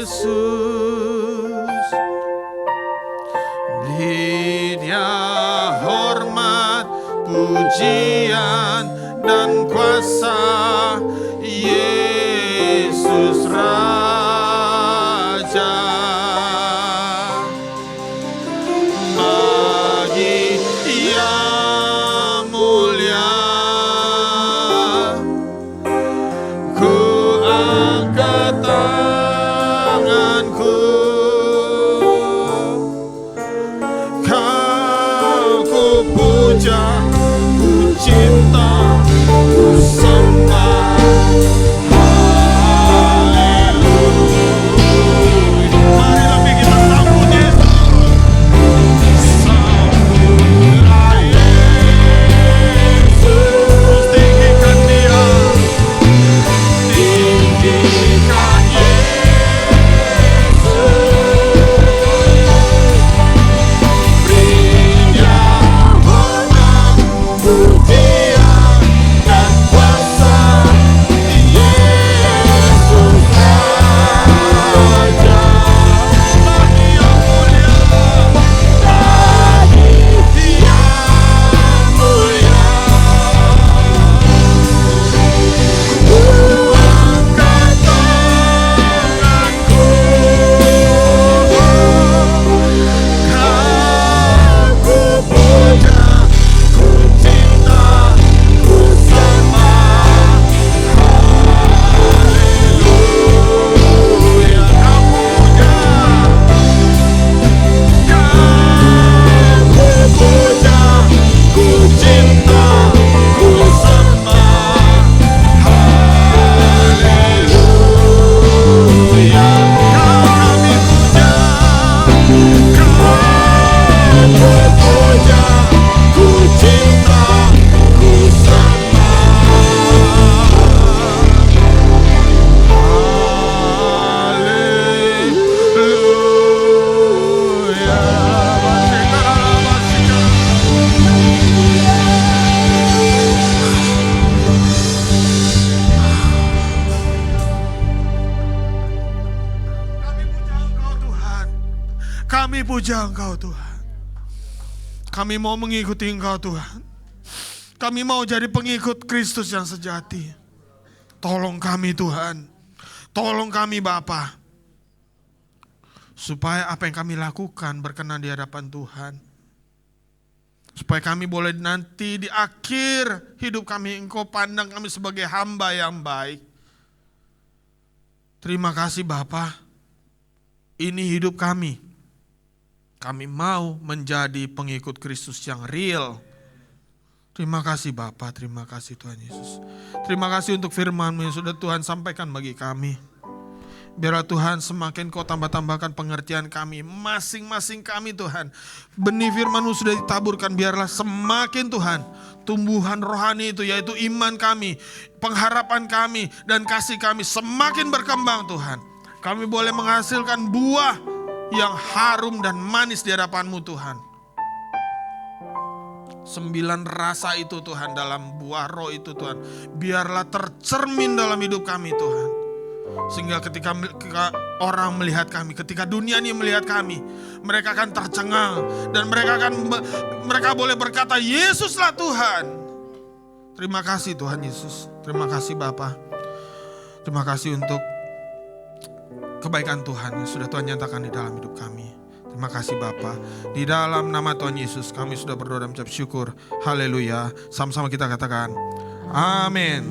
Yesus. Beri Dia hormat, pujian dan kuasa, Yesus Raja. Bagi Yang mulia, ku angkat tanganku, Kau ku puja, ku cinta, ku sembah. Marilah kita sambut Yesus. Sambutlah Yesus. Terus tinggikan Dia. Tinggikan Yesus. Beri Dia hormat, pujian dan kuasa, Yesus Raja. Bagi Yang mulia, bagi Yang mulia, ku angkat tanganku, Kau ku puja, ku cinta, ku sembah. Haleluya, Kau puja, Kau ku puja, ku cinta, ku sembah. Haleluya, Kau kami puja, Kau ku puja, ku cinta, ku Kami puja Engkau Tuhan. Kami mau mengikuti Engkau Tuhan. Kami mau jadi pengikut Kristus yang sejati. Tolong kami Tuhan. Tolong kami Bapa. Supaya apa yang kami lakukan berkenan di hadapan Tuhan. Supaya kami boleh nanti di akhir hidup kami Engkau pandang kami sebagai hamba yang baik. Terima kasih Bapa. Ini hidup kami. Kami mau menjadi pengikut Kristus yang real. Terima kasih Bapa, terima kasih Tuhan Yesus. Terima kasih untuk firman-Mu yang sudah Tuhan sampaikan bagi kami. Biarlah Tuhan semakin Kau tambah-tambahkan pengertian kami, masing-masing kami Tuhan. Benih firman-Mu sudah ditaburkan, biarlah semakin Tuhan tumbuhan rohani itu, yaitu iman kami, pengharapan kami, dan kasih kami semakin berkembang Tuhan. Kami boleh menghasilkan buah yang harum dan manis di hadapan-Mu Tuhan. 9 rasa itu Tuhan dalam buah roh itu Tuhan, biarlah tercermin dalam hidup kami Tuhan. Sehingga ketika orang melihat kami, ketika dunia ini melihat kami, mereka akan tercengang dan mereka boleh berkata, Yesuslah Tuhan. Terima kasih Tuhan Yesus. Terima kasih Bapa. Terima kasih untuk kebaikan Tuhan yang sudah Tuhan nyatakan di dalam hidup kami. Terima kasih Bapa. Di dalam nama Tuhan Yesus kami sudah berdoa dan mengucap syukur. Haleluya. Sama-sama kita katakan amin.